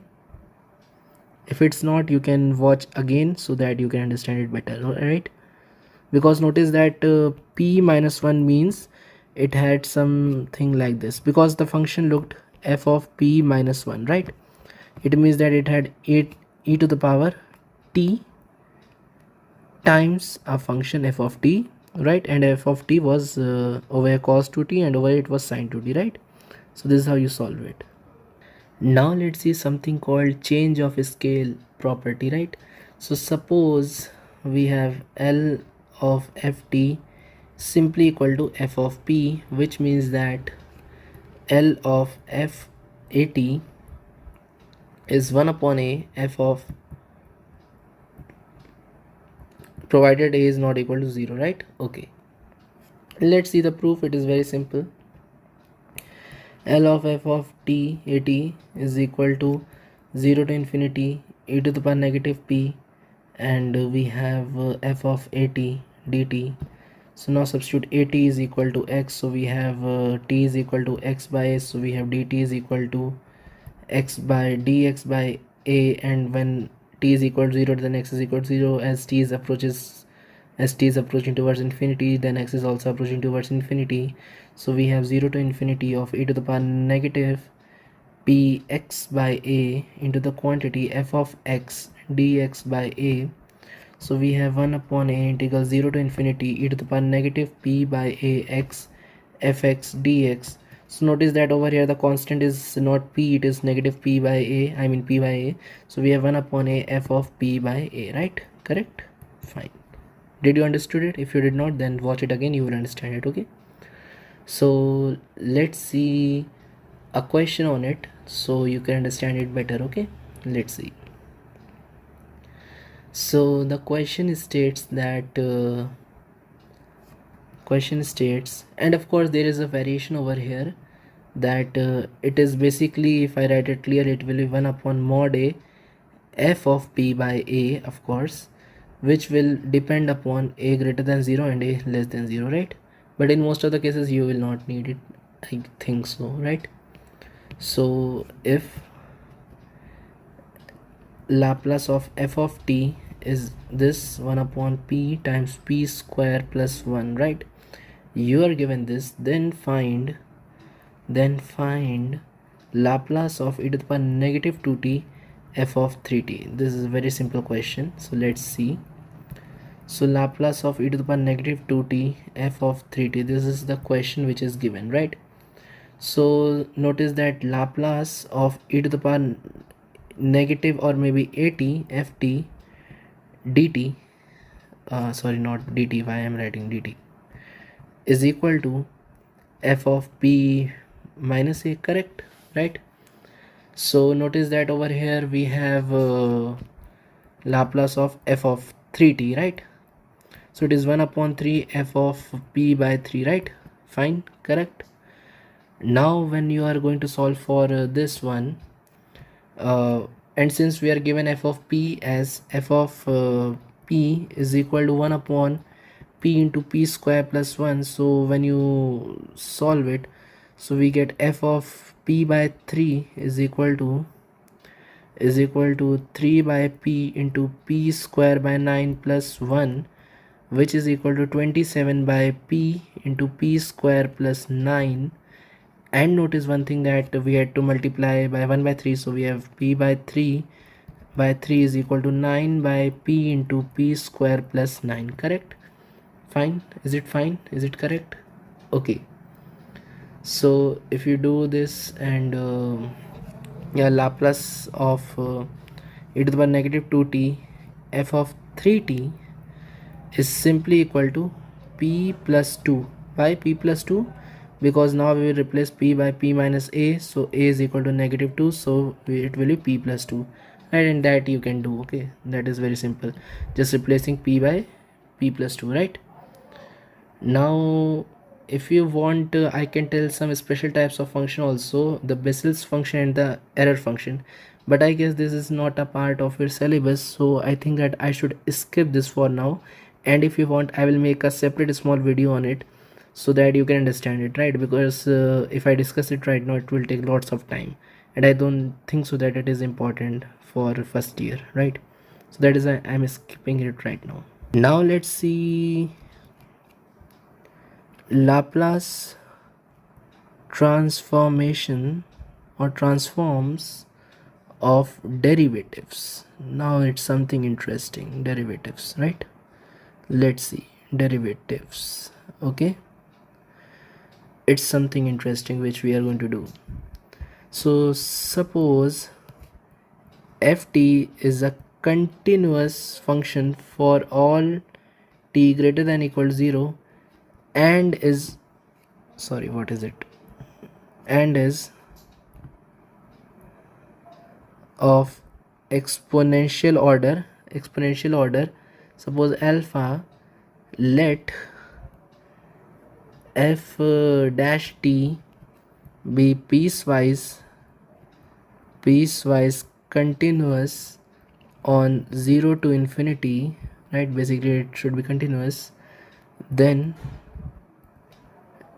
if it's not, you can watch again so that you can understand it better. All right, because notice that p minus 1 means it had something like this, because the function looked f of p minus 1, right? It means that it had e to the power t times a function f of t, right? And f of t was over here cos 2t and over here it was sin 2t, right? So this is how you solve it. Now let's see something called change of scale property, right? So suppose we have L of ft simply equal to f of p, which means that L of f at is 1 upon a f of, provided a is not equal to 0, right? Okay, let's see the proof. It is very simple. L of f of t at is equal to 0 to infinity e to the power negative p, and we have f of at dt. So now substitute at is equal to x, so we have t is equal to x by s, so we have dt is equal to x by dx by a, and when t is equal to 0 then x is equal to 0. As t is approaching towards infinity, then x is also approaching towards infinity, so we have 0 to infinity of e to the power negative p x by a into the quantity f of x dx by a. So we have 1 upon a integral 0 to infinity e to the power negative p by a x fx dx. So notice that over here the constant is not p, it is negative p by a, I mean p by a. So we have 1 upon a f of p by a, right? Correct? Fine. Did you understood it? If you did not, then watch it again, you will understand it. Okay, so let's see a question on it so you can understand it better. Okay, let's see. So the question states that and of course there is a variation over here, that it is basically, if I write it clear, it will be 1 upon mod a f of p by a, of course, which will depend upon a greater than 0 and a less than 0, right? But in most of the cases you will not need it, I think so, right? So if Laplace of f of t is this 1 upon p times p square plus 1, right? You are given this, then find Laplace of e to the power negative 2t f of 3t. This is a very simple question, so let's see. So Laplace of e to the power negative 2t f of 3t, this is the question which is given, right? So notice that Laplace of e to the power negative or maybe at ft dt, sorry, not dt, why I am writing dt, is equal to f of p minus a, correct, right? So notice that over here we have Laplace of f of 3t, right? So it is 1 upon 3 f of p by 3, right? Fine, correct. Now when you are going to solve for this one, and since we are given f of p as f of p is equal to 1 upon p into p square plus 1, so when you solve it, so we get f of p by 3 is equal to 3 by p into p square by 9 plus 1, which is equal to 27 by p into p square plus 9. And notice one thing, that we had to multiply by 1 by 3, so we have p by 3 is equal to 9 by p into p square plus 9, correct? Fine, is it fine, is it correct? Okay, so if you do this and yeah, Laplace of e to the power negative 2t f of 3t is simply equal to p plus 2 by p plus 2, because now we will replace p by p minus a, so a is equal to negative 2, so it will be p plus 2, right? And that you can do, okay, that is very simple, just replacing p by p plus 2, right? Now if you want, I can tell some special types of function also, the Bachelors function and the error function, but I guess this is not a part of your syllabus, so I think that I should skip this for now. And if you want, I will make a separate small video on it so that you can understand it, right? Because if I discuss it right now, it will take lots of time, and I don't think so that it is important for first year, right? So that is why I'm skipping it right now. Now let's see Laplace transformation or transforms of derivatives. Now it's something interesting, derivatives, right? Let's see derivatives. Okay, it's something interesting which we are going to do. So suppose ft is a continuous function for all t greater than equal to 0 and is, sorry, what is it, and is of exponential order, suppose alpha, let f dash t be piecewise continuous on 0 to infinity, right? Basically it should be continuous. Then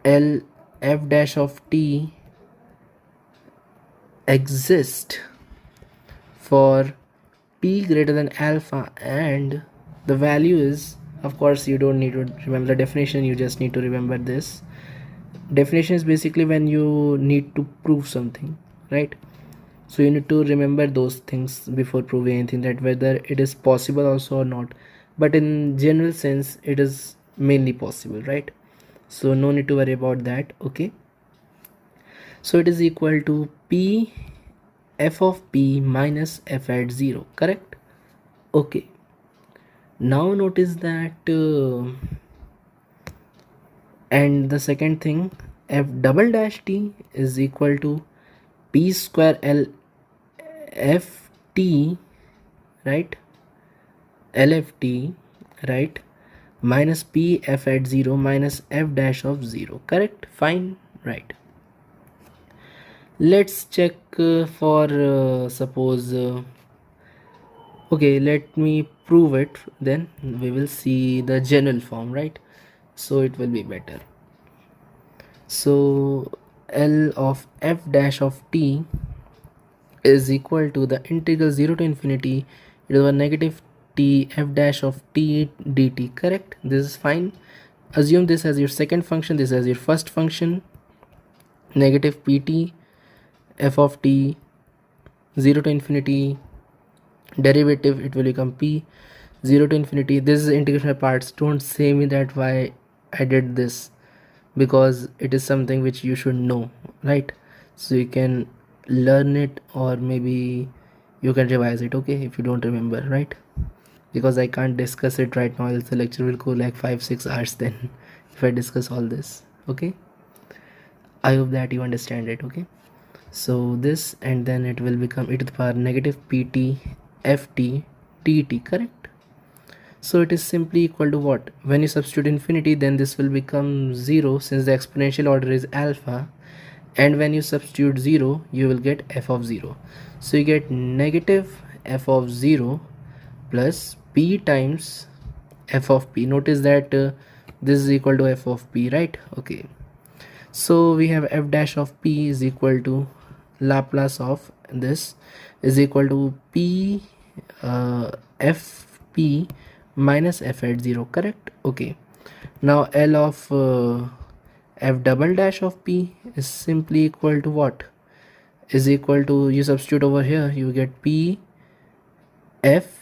L f dash of t exist for t greater than alpha, and the value is, of course you don't need to remember the definition, you just need to remember this definition is basically when you need to prove something, right? So you need to remember those things before proving anything, that whether it is possible also or not, but in general sense it is mainly possible, right? So no need to worry about that. Okay, so it is equal to p f of p minus f at 0, correct? Okay, now notice that and the second thing, f double dash t is equal to p square l f t, right, lft, right, minus p f at 0 minus f dash of 0, correct? Fine, right. Let's check for suppose Okay, let me prove it, then we will see the general form, right? So it will be better. So L of f dash of t is equal to the integral 0 to infinity e to the negative t f dash of t dt, correct? This is fine. Assume this as your second function, this as your first function. Negative pt f of t 0 to infinity, derivative it will become p 0 to infinity. This is integration parts. Don't say me that why I did this, because it is something which you should know, right? So you can learn it, or maybe you can revise it, okay, if you don't remember, right? Because I can't discuss it right now, else the lecture will go like 5-6 hours then if I discuss all this, okay? I hope that you understand it, okay? So this, and then it will become e to the power negative pt ft dt, correct? So it is simply equal to what? When you substitute infinity, then this will become 0, since the exponential order is alpha. And when you substitute 0, you will get f of 0. So you get negative f of 0 plus p times f of p. Notice that this is equal to f of p, right? Okay. So we have f dash of p is equal to Laplace of this is equal to p fp minus f at 0, correct? Okay. Now L of f double dash of p is simply equal to what? Is equal to, you substitute over here, you get p f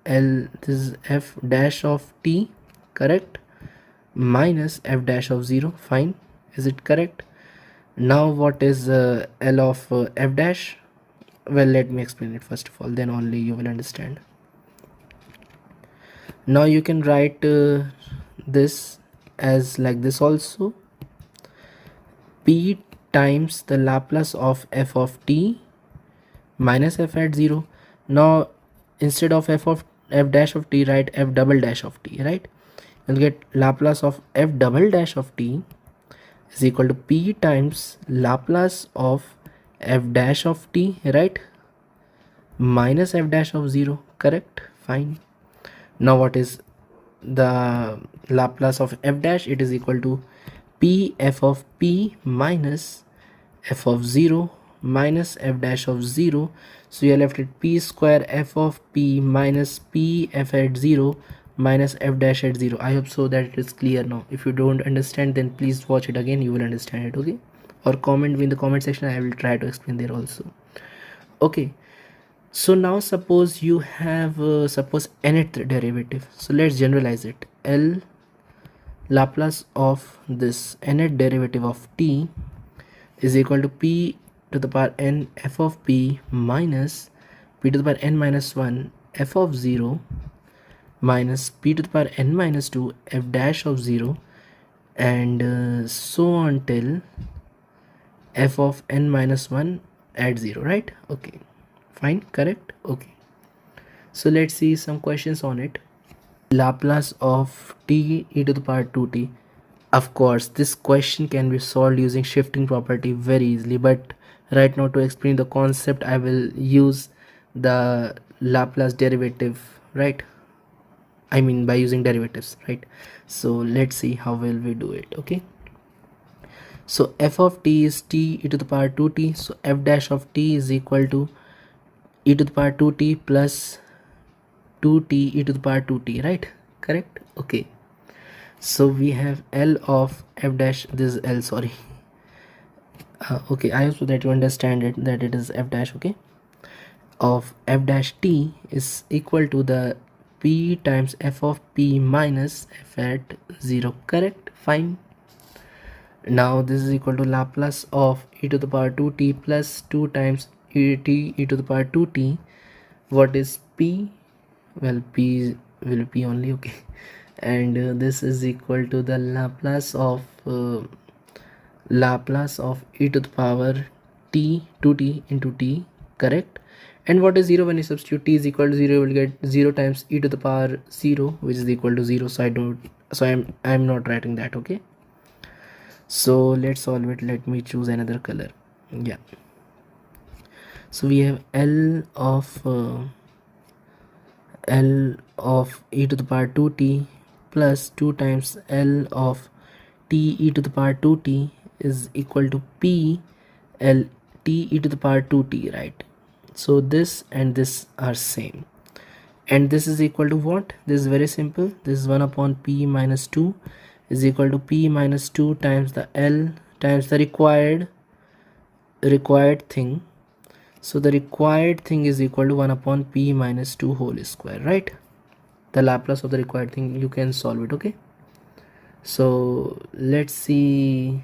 L, this is f dash of t, correct, minus f dash of 0, fine. Is it correct? Now what is L of f dash? Well, let me explain it first of all, then only you will understand. Now you can write this as like this also, p times the Laplace of f of t minus f at 0. Now instead of f dash of t, write f double dash of t, right? You'll get Laplace of f double dash of t is equal to p times Laplace of f dash of t, right, minus f dash of 0, correct? Fine. Now what is the Laplace of f dash? It is equal to p f of p minus f of 0 minus f dash of 0. So you are left with p square f of p minus p f at 0 minus f dash at 0. I hope so that it is clear now. If you don't understand, then please watch it again, you will understand it, okay? Or comment me in the comment section, I will try to explain there also. Okay, so now suppose you have suppose nth derivative. So let's generalize it. L Laplace of this nth derivative of t is equal to p to the power n f of p minus p to the power n minus 1 f of 0 minus p to the power n minus 2 f dash of 0, and so on till f of n minus 1 at 0, right? Okay, fine, correct? Okay, so let's see some questions on it. Laplace of t e to the power 2t. Of course, this question can be solved using shifting property very easily, but right now to explain the concept, I will use the Laplace derivative, right? I mean by using derivatives, right? So let's see how will we do it, okay? So f of t is t e to the power 2t, so f dash of t is equal to e to the power 2t plus 2t e to the power 2t, right? Correct? Okay. So we have L of f dash, this is L, sorry. Okay, I hope so that you understand it, that it is f dash, okay, of f dash t is equal to the p times f of p minus f at 0, correct? Fine. Now this is equal to Laplace of e to the power 2t plus 2 times t e to the power 2t. What is p? Well, p will be only, okay. And this is equal to the Laplace of e to the power t 2t into t, correct? And what is 0? When you substitute t is equal to 0, you will get 0 times e to the power 0, which is equal to 0. So I'm not writing that, okay? So let's solve it. Let me choose another color. Yeah, so we have L of L of e to the power 2t plus 2 times L of t e to the power 2t is equal to p L t e to the power 2t, right? So this and this are same, and this is equal to what? This is very simple. This is 1 upon p minus 2 is equal to p minus 2 times the L times the required thing. So the required thing is equal to 1 upon p minus 2 whole square, right? The Laplace of the required thing, you can solve it. Okay, so let's see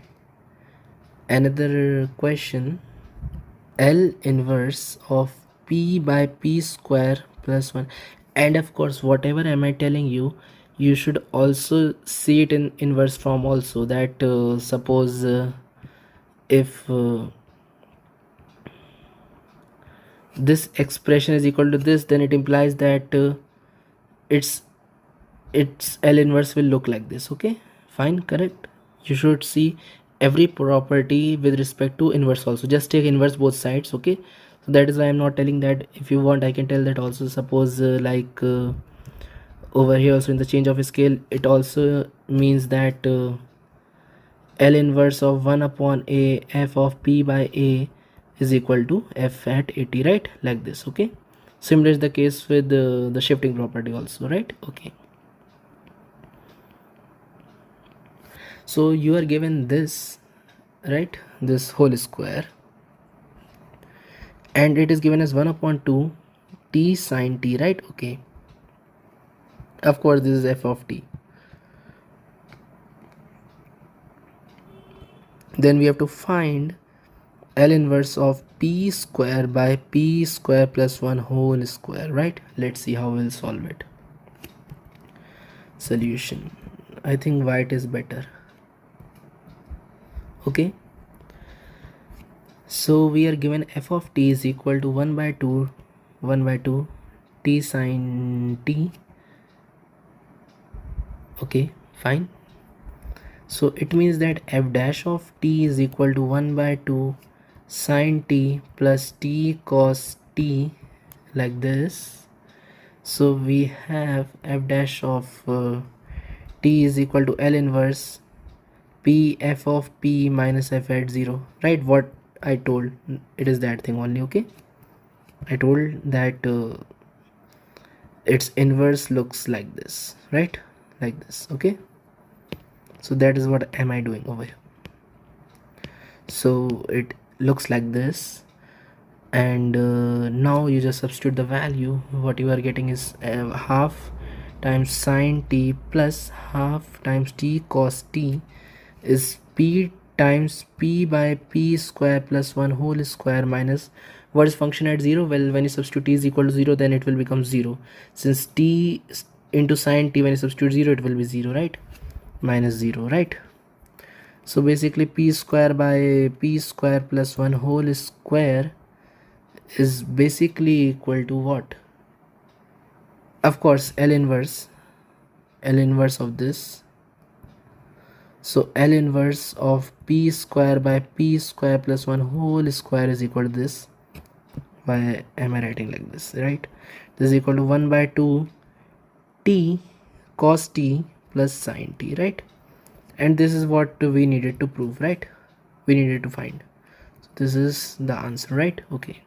another question. L inverse of p by p square plus 1, and of course whatever am I telling you, you should also see it in inverse form also, that suppose if this expression is equal to this, then it implies that its L inverse will look like this. Okay, fine, correct. You should see every property with respect to inverse also. Just take inverse both sides. Okay, so that is why I'm not telling that. If you want, I can tell that also. Suppose over here also in the change of scale, it also means that L inverse of 1 upon a f of p by a is equal to f at 80, right? Like this. Okay, similar is the case with the shifting property also, right? Okay, so you are given this, right, this whole square, and it is given as 1 upon 2 t sine t, right? Okay, of course this is f of t. Then we have to find L inverse of p square by p square plus 1 whole square, right? Let's see how we'll solve it. Solution, I think white is better. Okay, so we are given f of t is equal to 1 by 2 t sine t. Okay, fine. So it means that f dash of t is equal to 1 by 2 sine t plus t cos t, like this. So we have f dash of t is equal to L inverse p f of p minus f at 0, right? What I told, it is that thing only. Okay, I told that its inverse looks like this, right? Like this. Okay, so that is what am I doing over here. So it looks like this, and now you just substitute the value. What you are getting is half times sine t plus half times t cos t is p times p by p square plus 1 whole square minus, what is function at 0? Well, when you substitute t is equal to 0, then it will become 0. Since t into sine t, when you substitute 0, it will be 0, right? Minus 0, right? So basically p square by p square plus 1 whole square is basically equal to what? Of course L inverse of this. So L inverse of p square by p square plus 1 whole square is equal to this. Why am I writing like this, right? This is equal to 1 by 2 t cos t plus sine t, right? And this is what we needed to prove, right? We needed to find. So this is the answer, right? Okay,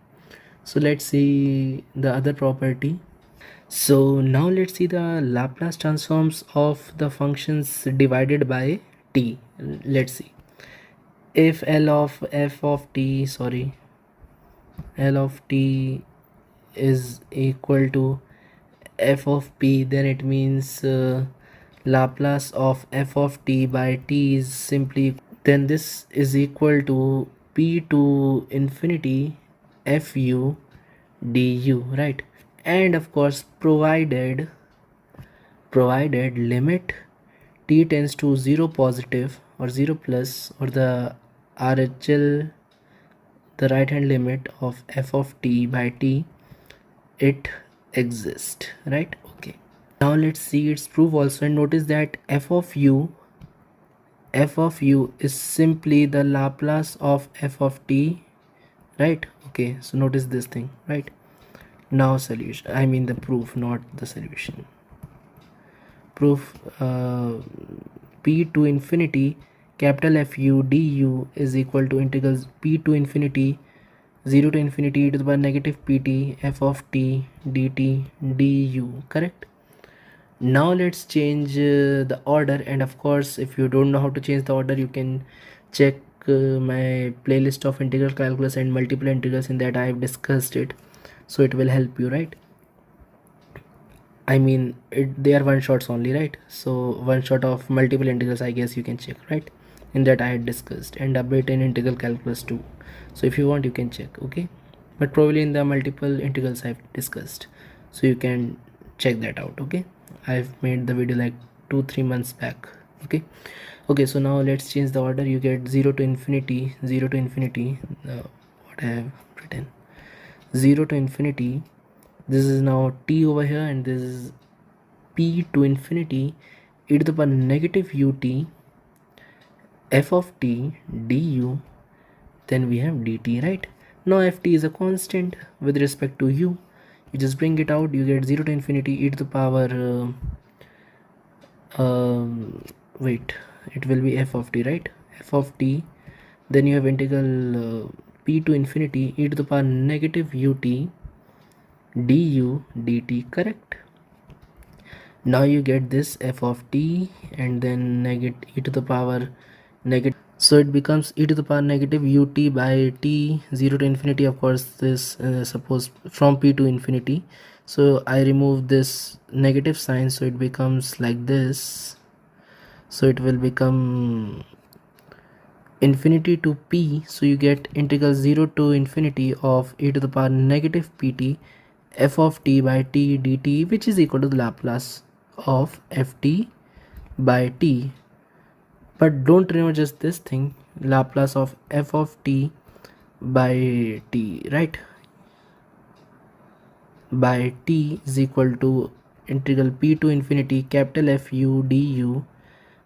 so let's see the other property. So now let's see the Laplace transforms of the functions divided by t. Let's see. If L of f of t, sorry, L of t is equal to f of p, then it means Laplace of f of t by t is simply, then this is equal to p to infinity fu du, right? And of course provided limit t tends to 0 positive or 0 plus, or the RHL, the right hand limit of f of t by t, it exists, right? Okay, now let's see its proof also, and notice that f of u is simply the Laplace of f of t, right? Okay, so notice this thing, right? Now solution, I mean the proof, not the solution. Proof, p to infinity capital Fu du is equal to integral p to infinity 0 to infinity e to the power negative pt f of t dt du, correct? Now let's change the order, and of course if you don't know how to change the order, you can check my playlist of integral calculus and multiple integrals. In that I have discussed it, so it will help you, right? I mean they are one shots only, right? So one shot of multiple integrals, I guess you can check, right? In that I had discussed, and a bit in integral calculus too, so if you want you can check, okay? But probably in the multiple integrals I've discussed, so you can check that out, okay? I've made the video like 2-3 months back, okay? Okay, so now let's change the order. You get 0 to infinity, 0 to infinity, what I have written, 0 to infinity, this is now t over here, and this is p to infinity e to the power negative ut f of t du, then we have dt, right? Now ft is a constant with respect to u, you just bring it out, you get 0 to infinity e to the power wait, it will be f of t, right? F of t, then you have integral p to infinity e to the power negative ut du dt, correct? Now you get this f of t, and then negative e to the power negative, so it becomes e to the power negative ut by t 0 to infinity. Of course this suppose from p to infinity, so I remove this negative sign, so it becomes like this, so it will become infinity to p, so you get integral 0 to infinity of e to the power negative pt f of t by t dt, which is equal to the Laplace of ft by t. But don't remember just this thing, Laplace of f of t by t, right? By t is equal to integral p to infinity capital Fu du,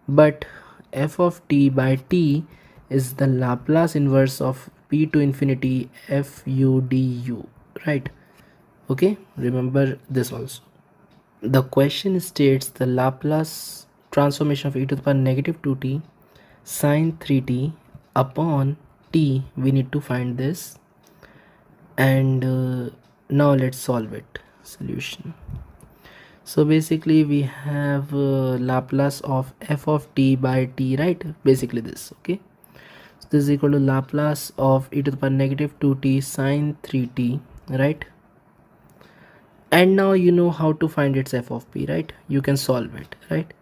but f of t by t is the Laplace inverse of p to infinity Fu du, right? Okay, remember this also. The question states the Laplace transformation of e to the power negative 2t sine 3t upon t, we need to find this, and now let's solve it. Solution. So basically we have Laplace of f of t by t, right? Basically this, okay? So this is equal to Laplace of e to the power negative 2t sine 3t, right? And now you know how to find its f of p, right? You can solve it, right?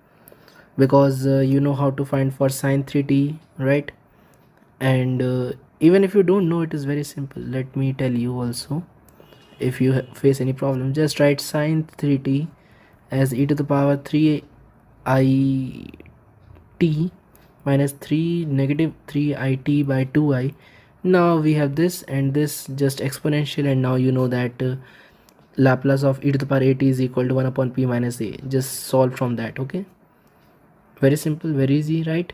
Because you know how to find for sine 3t, right? And even if you don't know, it is very simple. Let me tell you also. If you face any problem, just write sine 3t as e to the power 3 I t minus 3 negative 3 I t by 2i. Now we have this and this just exponential, and now you know that Laplace of e to the power at is equal to 1 upon p minus a. Just solve from that, okay? Very simple, very easy, right?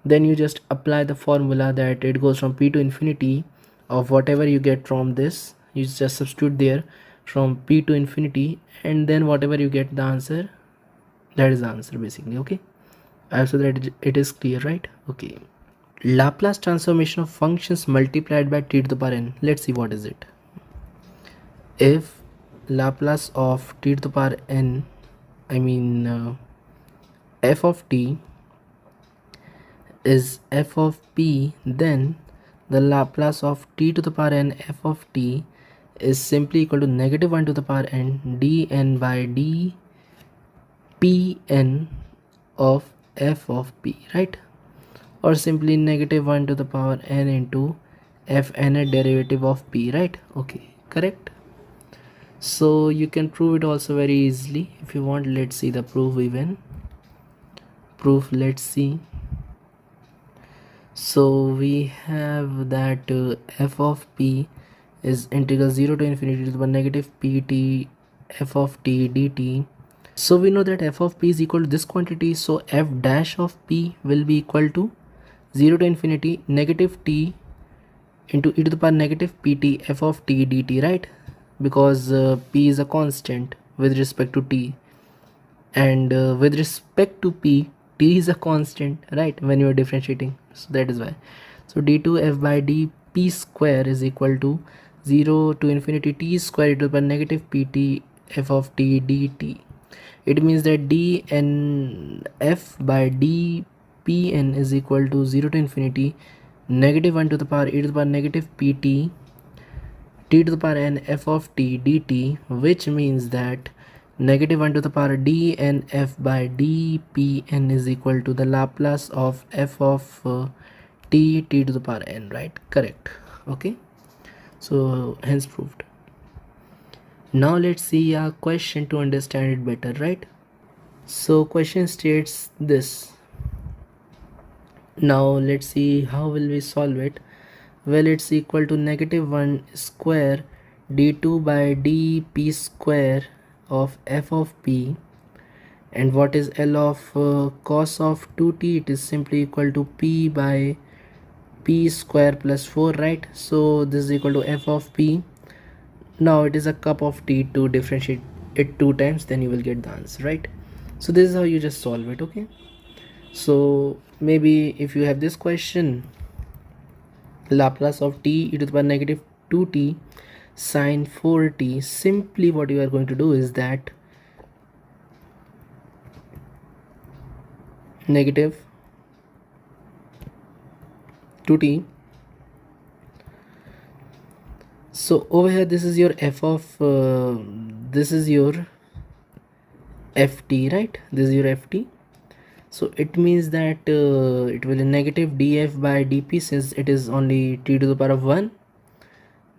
Then you just apply the formula that it goes from p to infinity of whatever you get from this, you just substitute there from p to infinity, and then whatever you get the answer, that is the answer basically, okay? I hope so that it is clear, right? Okay. Laplace transformation of functions multiplied by t to the power n. Let's see what is it. If Laplace of t to the power n, I mean f of t is f of p, then the Laplace of t to the power n f of t is simply equal to negative 1 to the power n dn by d pn of f of p, right? Or simply negative 1 to the power n into fn derivative of p, right? Okay, correct. So you can prove it also very easily if you want. Let's see the proof. Even proof, let's see. So we have that f of p is integral 0 to infinity to the power negative pt f of t dt. So we know that f of p is equal to this quantity, so f dash of p will be equal to 0 to infinity negative t into e to the power negative pt f of t dt, right? because p is a constant with respect to t, and with respect to p, t is a constant, right, when you are differentiating. So that is why. So d2 f by dp square is equal to 0 to infinity t square e to the power negative pt f of t dt. It means that dnf by dpn is equal to 0 to infinity negative 1 to the power e to the power negative pt t to the power n f of t dt, which means that negative 1 to the power dnf by dpn is equal to the Laplace of f of t to the power n, right? Correct. Okay, so hence proved. Now let's see a question to understand it better, right? So question states this. Now let's see how will we solve it. Well, it's equal to negative 1 square d2 by dp square of f of p, and what is L of cos of 2t? It is simply equal to p by p square plus 4, right? So this is equal to f of p. Now it is a cup of tea. To differentiate it 2 times, then you will get the answer, right? So this is how you just solve it. Okay, so maybe if you have this question, Laplace of t e to the power negative 2t sine 4t, simply what you are going to do is that negative 2t. So over here this is your f of this is your ft, right? This is your ft. So it means that it will be negative df by dp, since it is only t to the power of 1.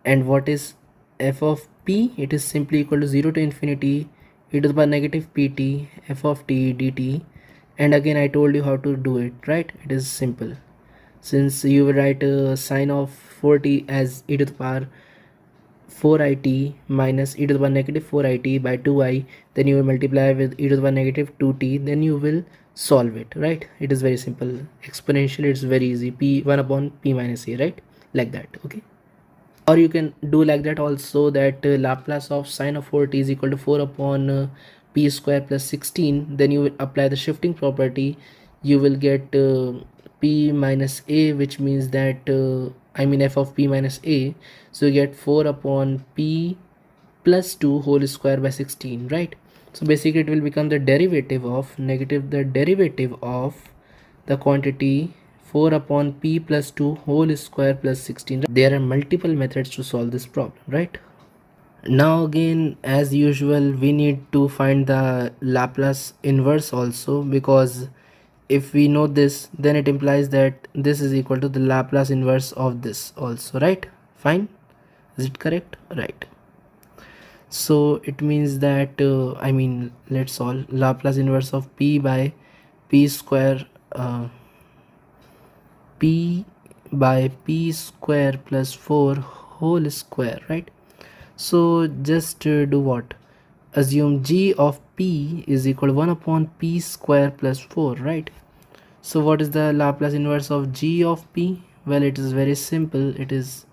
And what is f of p? It is simply equal to 0 to infinity e to the power negative pt f of t dt. And again I told you how to do it, right? It is simple. Since you will write sine of 4t as e to the power 4it minus e to the power negative 4it by 2i, then you will multiply with e to the power negative 2t, then you will solve it, right? It is very simple. Exponentially it's very easy. P 1 upon p minus a, right? Like that. Okay, or you can do like that also, that Laplace of sine of 4t is equal to 4 upon p square plus 16. Then you will apply the shifting property. You will get p minus a, which means that I mean f of p minus a. So you get 4 upon p plus 2 whole square by 16, right? So basically it will become the derivative of the quantity 4 upon p plus 2 whole square plus 16. There are multiple methods to solve this problem, right? Now again, as usual, we need to find the Laplace inverse also, because if we know this, then it implies that this is equal to the Laplace inverse of this also, right? Fine, is it correct? Right. So it means that I mean, let's solve Laplace inverse of p by p square p by p square plus 4 whole square, right? So just do what? Assume g of p is equal to 1 upon p square plus 4, right? So what is the Laplace inverse of g of p? Well, it is very simple. It is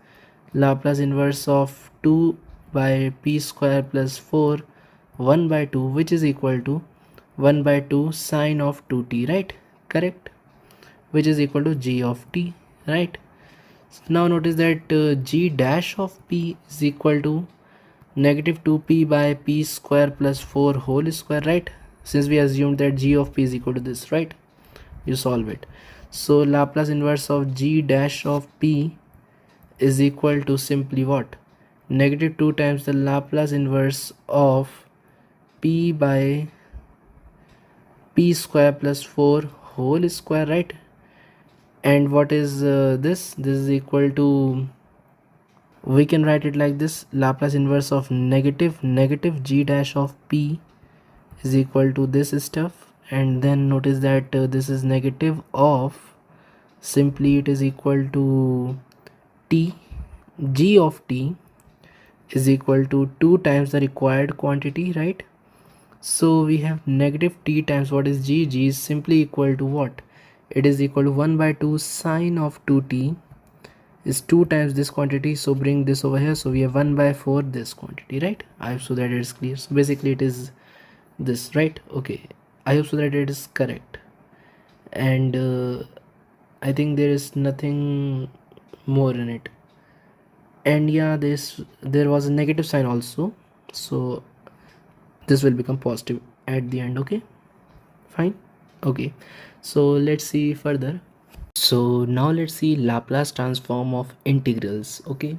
Laplace inverse of 2 by p square plus 4 1 by 2, which is equal to 1 by 2 sine of 2t, right? Correct, which is equal to g of t, right? Now notice that g dash of p is equal to negative 2p by p square plus 4 whole square, right? Since we assumed that g of p is equal to this, right? You solve it. So Laplace inverse of g dash of p is equal to simply what? Negative 2 times the Laplace inverse of p by p square plus 4 whole square, right? And what is this? This is equal to, we can write it like this: Laplace inverse of negative g dash of p is equal to this stuff. And then notice that this is negative of, simply it is equal to t. G of t is equal to 2 times the required quantity, right? So we have negative t times what is g. G is simply equal to what? It is equal to 1 by 2 sine of 2t is 2 times this quantity, so bring this over here, so we have 1 by 4 this quantity, right? I hope so that it is clear. So basically it is this, right? Okay, I hope so that it is correct. And I think there is nothing more in it. And yeah, there was a negative sign also, so this will become positive at the end. Okay, fine. Okay, so let's see further. So now let's see Laplace transform of integrals. Okay,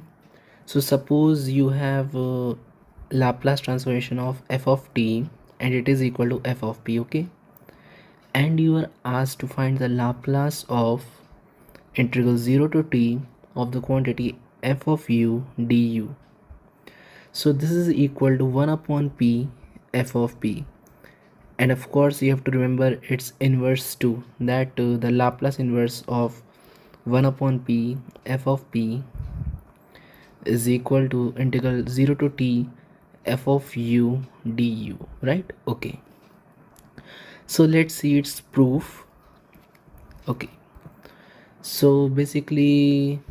so suppose you have Laplace transformation of f of t and it is equal to f of p. Okay, and you are asked to find the Laplace of integral 0 to t of the quantity f of u du. So this is equal to 1 upon p f of p, and of course you have to remember its inverse too, that the Laplace inverse of 1 upon p f of p is equal to integral 0 to t f of u du, right? Okay, so let's see its proof. Okay, so basically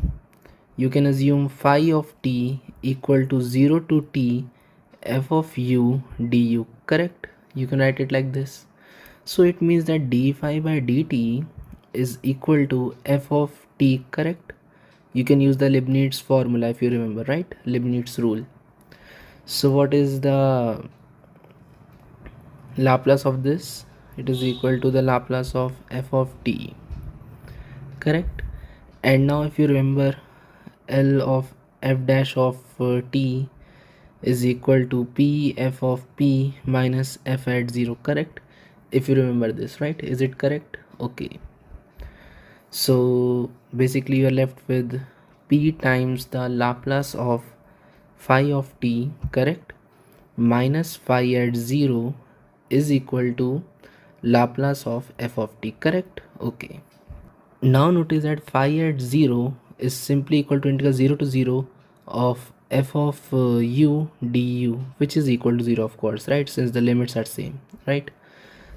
you can assume phi of t equal to 0 to t f of u du, correct? You can write it like this. So it means that d phi by dt is equal to f of t, correct? You can use the Leibniz formula if you remember, right? Leibniz rule. So what is the Laplace of this? It is equal to the Laplace of f of t, correct? And now if you remember, L of f dash of t is equal to p f of p minus f at 0, correct? If you remember this, right? Is it correct? Okay, so basically you are left with p times the Laplace of phi of t, correct, minus phi at 0 is equal to Laplace of f of t, correct? Okay, now notice that phi at 0 is simply equal to integral 0 to 0 of f of u du, which is equal to 0, of course, right, since the limits are same, right?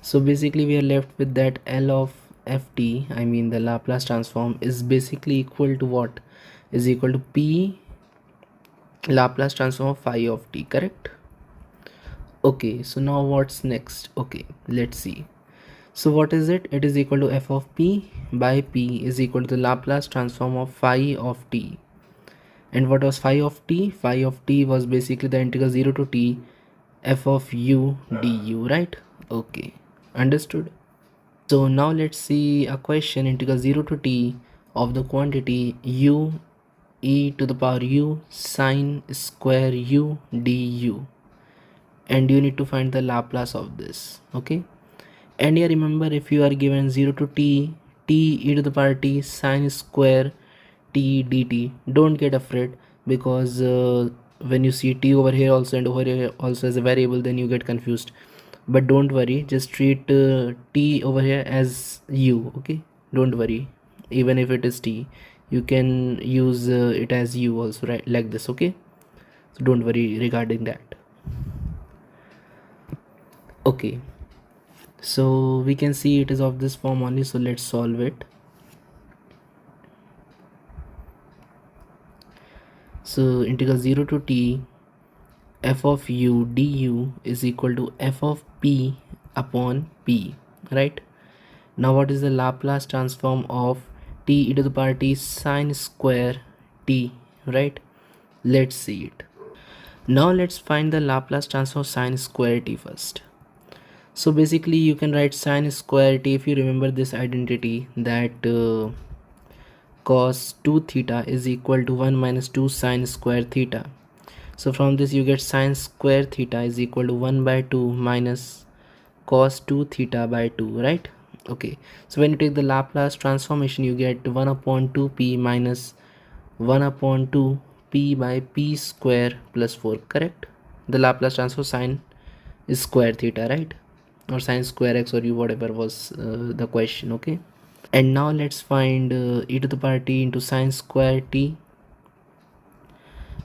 So basically we are left with that L of ft, I mean the Laplace transform, is basically equal to what? Is equal to p Laplace transform of phi of t, correct? Okay, so now what's next? Okay, let's see. So what is it? It is equal to f of p by p is equal to the Laplace transform of phi of t. And what was phi of t? Phi of t was basically the integral 0 to t f of u du, right? Okay, understood. So now let's see a question, integral 0 to t of the quantity u e to the power u sine square u du, and you need to find the Laplace of this. Okay, and yeah, remember, if you are given 0 to t e to the power t sine square t dt, don't get afraid, because when you see t over here also and over here also as a variable, then you get confused. But don't worry, just treat t over here as u. Okay, don't worry, even if it is t, you can use it as u also, right, like this. Okay, so don't worry regarding that. Okay, so we can see it is of this form only, so let's solve it. So integral 0 to t f of u du is equal to f of p upon p, right? Now what is the Laplace transform of t e to the power t sine square t, right? Let's see it. Now let's find the Laplace transform of sine square t first. So basically you can write sine square t, if you remember this identity, that cos 2 theta is equal to 1 minus 2 sine square theta. So from this you get sine square theta is equal to 1 by 2 minus cos 2 theta by 2, right? Okay, so when you take the Laplace transformation, you get 1 upon 2p minus 1 upon 2 p by p square plus 4, correct? The Laplace transform sine is square theta, right? Or sine square x or u, whatever was the question. Okay, and now let's find e to the power t into sine square t.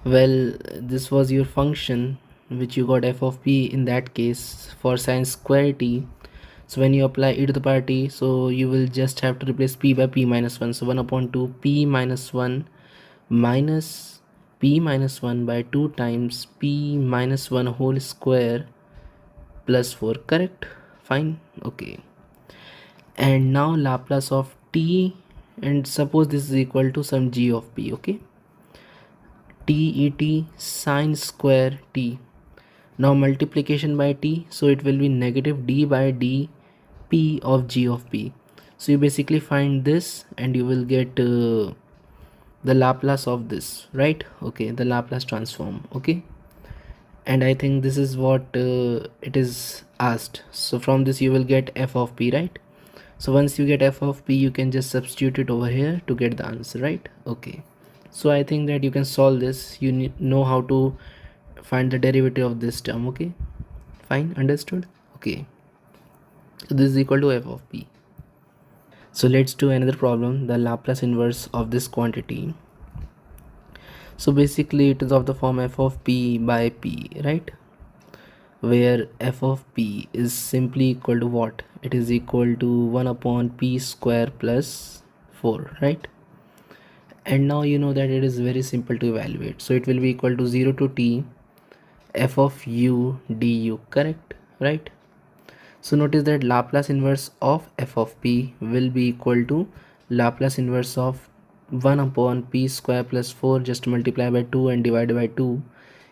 Well, this was your function which you got f of p in that case for sine square t. So when you apply e to the power t, so you will just have to replace p by p minus 1. So 1 upon 2 p minus 1 minus p minus 1 by 2 times p minus 1 whole square plus 4, correct? Fine, okay. And now Laplace of t, and suppose this is equal to some g of p, okay? t et sine square t. Now multiplication by t, so it will be negative d by d p of g of p. So you basically find this and you will get the Laplace of this, right? Okay, the Laplace transform, okay? And I think this is what it is asked. So from this you will get f of p, right? So once you get f of p, you can just substitute it over here to get the answer, right? Okay, so I think that you can solve this. You know how to find the derivative of this term, okay? Fine, understood. Okay, so this is equal to f of p. So let's do another problem, the Laplace inverse of this quantity. So basically it is of the form f of p by p, right? Where f of p is simply equal to what? It is equal to 1 upon p square plus 4, right? And now you know that it is very simple to evaluate. So it will be equal to 0 to t f of u du, correct? Right? So notice that Laplace inverse of f of p will be equal to Laplace inverse of 1 upon p square plus 4, just multiply by 2 and divide by 2.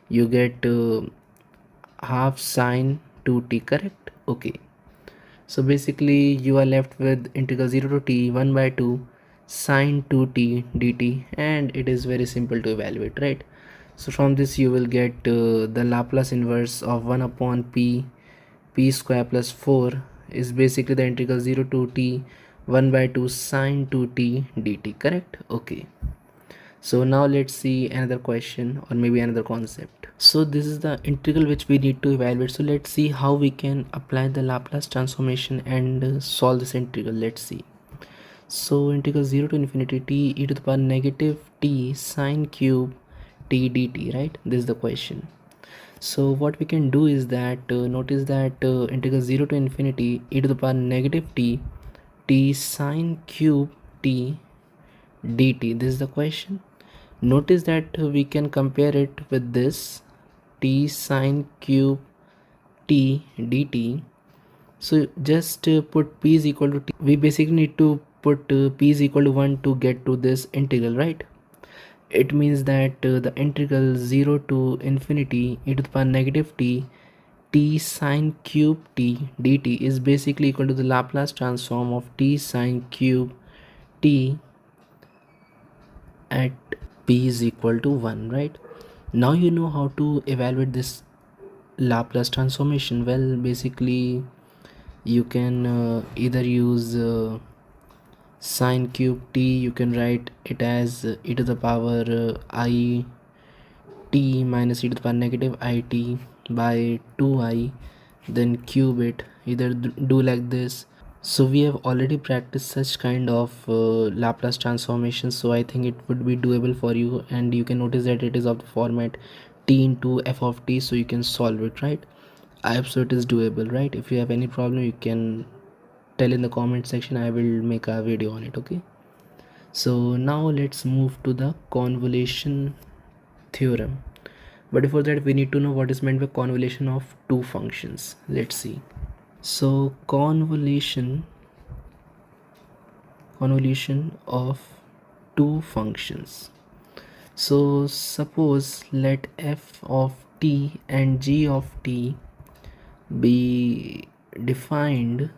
You get half sine 2t, correct? Okay. So basically you are left with integral 0 to t 1 by 2 sine 2t dt, and it is very simple to evaluate, right? So from this you will get the Laplace inverse of 1 upon p square plus 4 is basically the integral 0 to t 1 by 2 sine 2t dt, correct? Okay. So now let's see another question or maybe another concept. So this is the integral which we need to evaluate. So let's see how we can apply the Laplace transformation and solve this integral. Let's see. So integral 0 to infinity t e to the power negative t sine cube t dt, right? This is the question. So what we can do is that notice that integral 0 to infinity e to the power negative t sine cube t dt, this is the question. Notice that we can compare it with this t sine cube t dt. So just put p is equal to t. We basically need to put p is equal to 1 to get to this integral, right? It means that the integral 0 to infinity e to the power negative t sine cube t dt is basically equal to the Laplace transform of t sine cube t at p is equal to 1, right? Now you know how to evaluate this Laplace transformation. Well, basically you can either use sine cube t, you can write it as e to the power I t minus e to the power negative I t by 2i, then cube it, either do like this. So we have already practiced such kind of Laplace transformation, so I think it would be doable for you, and you can notice that it is of the format t into f of t, so you can solve it, right? I hope so it is doable, right? If you have any problem, you can tell in the comment section. I will make a video on it, okay? So now let's move to the convolution theorem. But before that, we need to know what is meant by convolution of two functions. Let's see. So convolution of two functions. So suppose let f of t and g of t be defined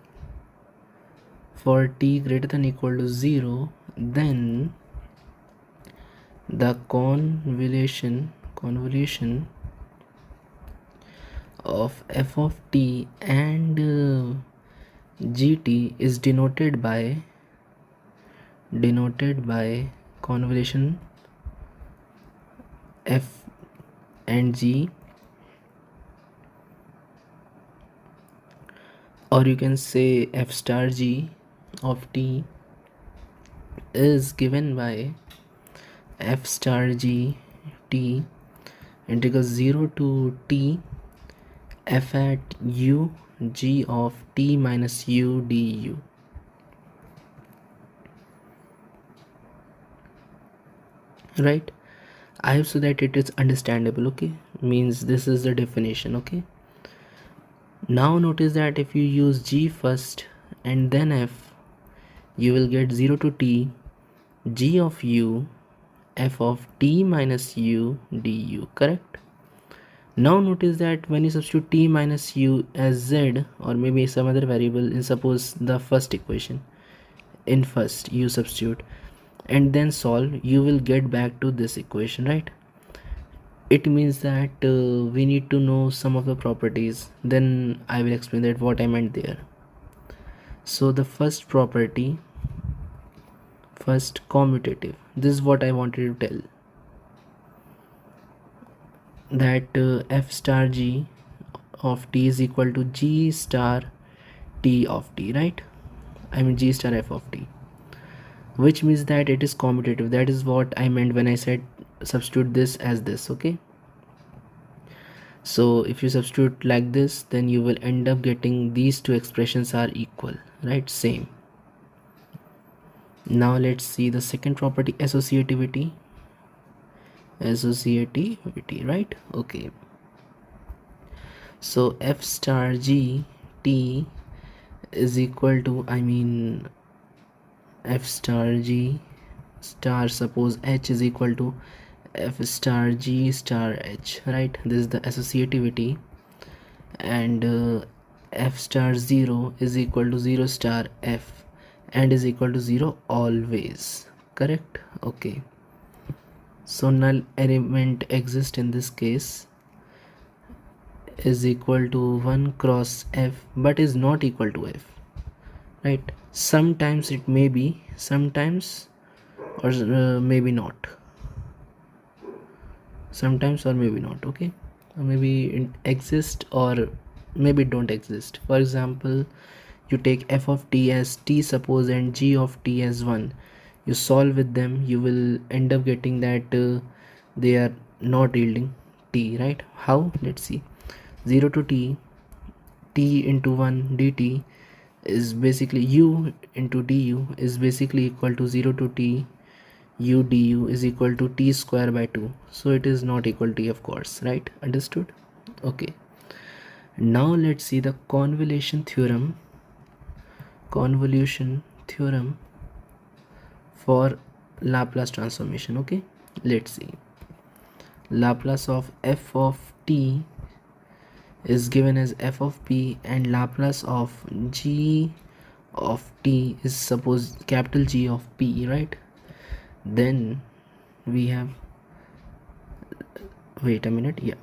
for t greater than equal to 0, then the convolution of f of t and gt is denoted by convolution f and g, or you can say f star g of t is given by f star g t integral 0 to t f at u g of t minus u du. right? I hope so that it is understandable. Okay, means this is the definition. Okay, now notice that if you use g first and then f, you will get 0 to t g of u f of t minus u du, correct? Now notice that when you substitute t minus u as z or maybe some other variable in suppose the first equation, in first you substitute and then solve, you will get back to this equation, right? It means that we need to know some of the properties, then I will explain that what I meant there. So the first property, first commutative, this is what I wanted to tell, that f star g of t is equal to g star t of t, right? I mean g star f of t, which means that it is commutative. That is what I meant when I said substitute this as this. Okay, so if you substitute like this, then you will end up getting these two expressions are equal, right? Same. Now let's see the second property, associativity. Associativity, right? Okay, so f star g t is equal to, I mean f star g star, suppose h is equal to f star g star h, right? This is the associativity. And f star 0 is equal to 0 star f and is equal to 0 always, correct? Okay, so null element exists in this case is equal to 1 cross f but is not equal to f, right? Sometimes it may be, sometimes, or maybe not, sometimes or maybe not. Okay, or maybe it exist or maybe it don't exist. For example, you take f of t as t suppose and g of t as 1, you solve with them, you will end up getting that they are not yielding t, right? How? Let's see. 0 to t, t into 1 dt is basically u into du is basically equal to 0 to t u du is equal to t square by 2, so it is not equal to t, of course, right? Understood? Okay, now let's see the convolution theorem. Convolution theorem for Laplace transformation. Okay, let's see. Laplace of f of t is given as f of p and Laplace of g of t is suppose capital G of p, right? Then we have, wait a minute, yeah,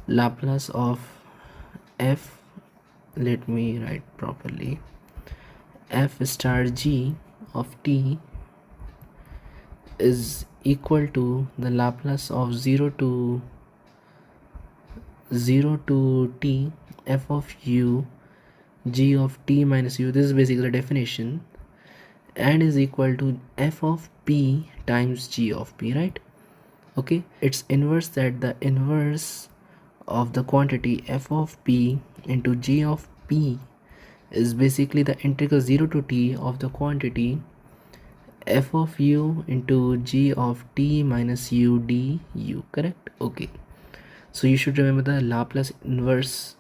Laplace of f, let me write properly, f star g of t is equal to the Laplace of 0 to t f of u g of t minus u, this is basically the definition, and is equal to f of p times g of p, right? Okay, it's inverse, that the inverse of the quantity f of p into g of p is basically the integral 0 to t of the quantity f of u into g of t minus u du, correct? Okay, so you should remember the Laplace inverse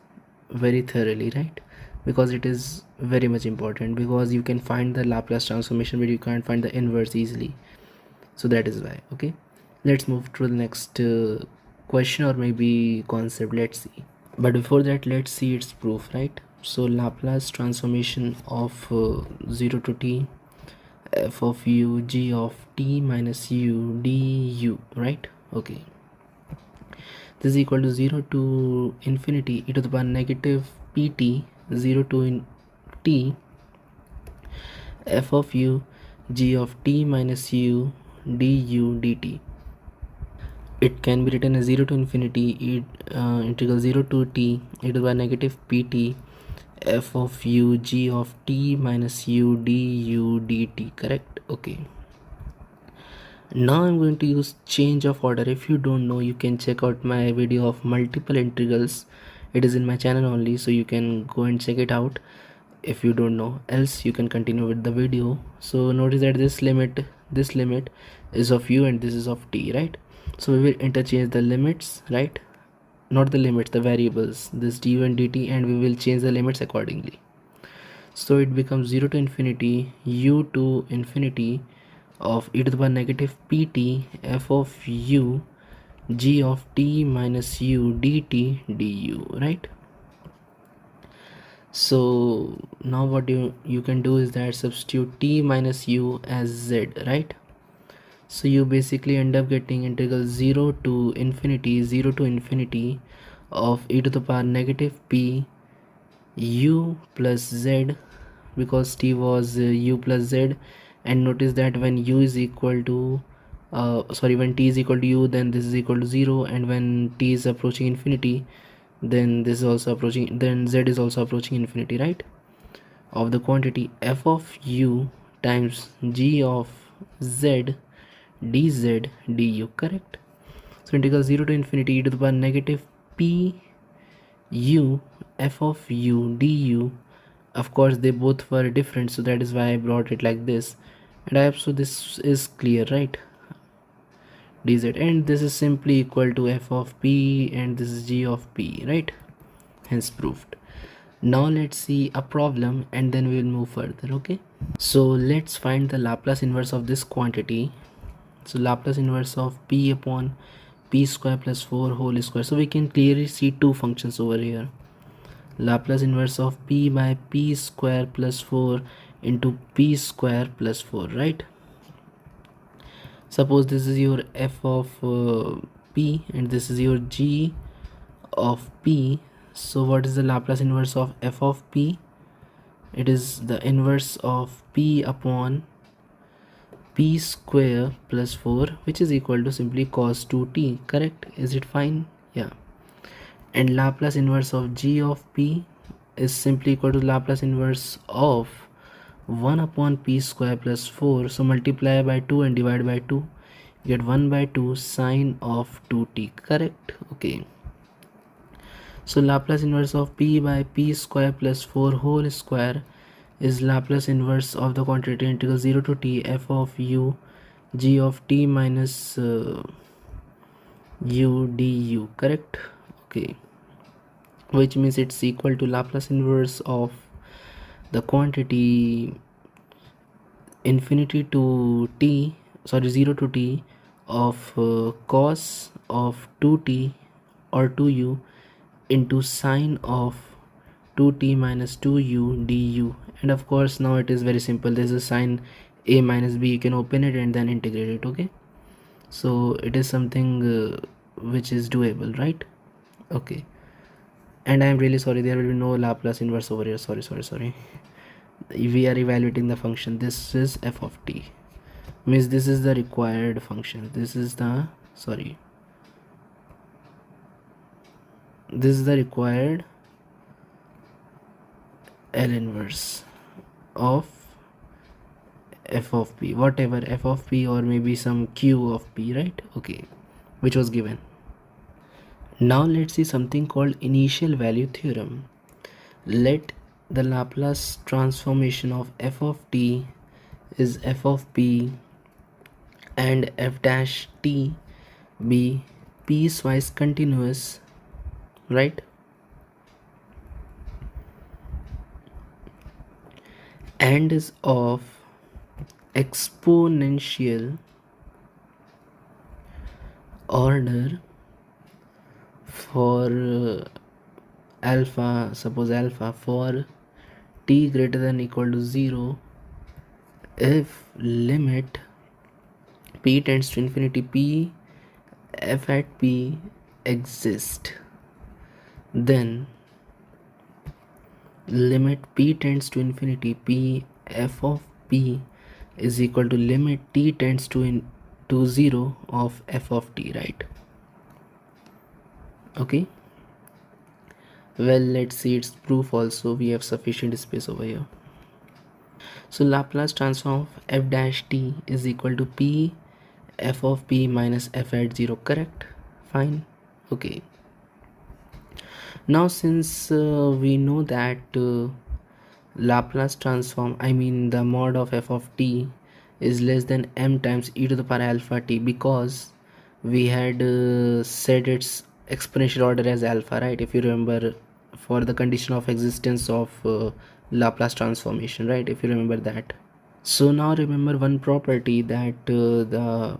very thoroughly, right? Because it is very much important, because you can find the Laplace transformation but you can't find the inverse easily, so that is why. Okay, let's move to the next question or maybe concept. Let's see, but before that let's see its proof, right? So Laplace transformation of 0 to t f of u g of t minus u du, right? Okay, this is equal to 0 to infinity e to the power negative pt 0 to t f of u g of t minus u du dt. It can be written as 0 to infinity integral 0 to t e to the power negative pt f of u g of t minus u du dt, correct? Okay, now I'm going to use change of order. If you don't know, you can check out my video of multiple integrals, it is in my channel only, so you can go and check it out. if you don't know, else you can continue with the video. So notice that this limit is of u and this is of t, right? So we will interchange the limits, right? Not the limits, the variables, this du and dt, and we will change the limits accordingly. So it becomes 0 to infinity u to infinity of e to the power negative pt f of u g of t minus u dt du, right? So now what you can do is that substitute t minus u as z, right? So you basically end up getting integral 0 to infinity of e to the power negative p u plus z, because t was u plus z. And notice that when u is equal to when t is equal to u, then this is equal to 0, and when t is approaching infinity, then this is also approaching, then z is also approaching infinity, right? Of the quantity f of u times g of z dz du, correct? So integral 0 to infinity e to the power negative p u f of u du. Of course they both were different, so that is why I brought it like this, and I hope so this is clear, right? Dz, and this is simply equal to f of p and this is g of p, right? Hence proved. Now let's see a problem and then we will move further, okay? So let's find the Laplace inverse of this quantity. So Laplace inverse of p upon p square plus 4 whole square. So we can clearly see two functions over here. Laplace inverse of p by p square plus 4 into p square plus 4, right? Suppose this is your f of p and this is your g of p. So what is the Laplace inverse of f of p? It is the inverse of p upon p square plus 4, which is equal to simply cos 2t, correct? Is it fine? Yeah. And Laplace inverse of g of p is simply equal to Laplace inverse of 1 upon p square plus 4. So multiply by 2 and divide by 2, you get 1 by 2 sine of 2t, correct? Okay. So Laplace inverse of p by p square plus 4 whole square is Laplace inverse of the quantity integral 0 to t f of u g of t minus u du, correct? Okay, which means it's equal to Laplace inverse of the quantity infinity to t, 0 to t of cos of 2t or 2u into sine of 2t minus 2u du. And of course now it is very simple, there's a sign a minus b, you can open it and then integrate it, okay? So it is something which is doable, right? Okay. And I am really sorry, there will be no Laplace inverse over here, sorry. We are evaluating the function, this is f of t, means this is the required function, this is the required L inverse of f of p, whatever f of p, or maybe some q of p, right? Okay, which was given. Now let's see something called initial value theorem. Let the Laplace transformation of f of t is f of p and f dash t be piecewise continuous, right? And is of exponential order for alpha, suppose alpha, for t greater than equal to 0 if limit p tends to infinity p f at p exist, then limit p tends to infinity p f of p is equal to limit t tends to 0 of f of t, right? Okay, well, let's see its proof also, we have sufficient space over here. So Laplace transform of f dash t is equal to p f of p minus f at 0, correct? Fine. Okay, now since we know that Laplace transform, I mean the mod of f of t is less than m times e to the power alpha t, because we had said its exponential order as alpha, right? If you remember, for the condition of existence of Laplace transformation, right? If you remember that. So now remember one property, that the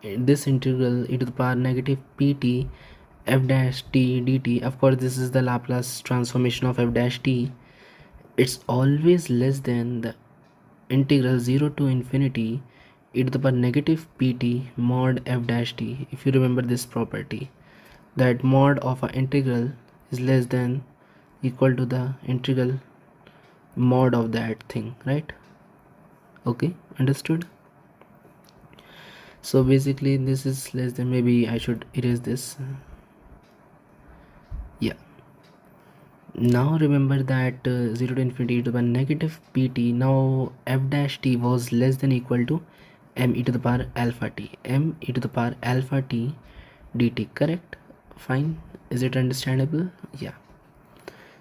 this integral e to the power negative pt f dash t dt, of course this is the Laplace transformation of f dash t, it's always less than the integral 0 to infinity e to the power negative pt mod f dash t. If you remember this property, that mod of an integral is less than equal to the integral mod of that thing, right? Okay, understood. So basically this is less than, maybe I should erase this. Yeah, now remember that 0 to infinity e to the power negative pt, now f dash t was less than equal to m e to the power alpha t, m e to the power alpha t dt, correct? Fine, is it understandable? Yeah.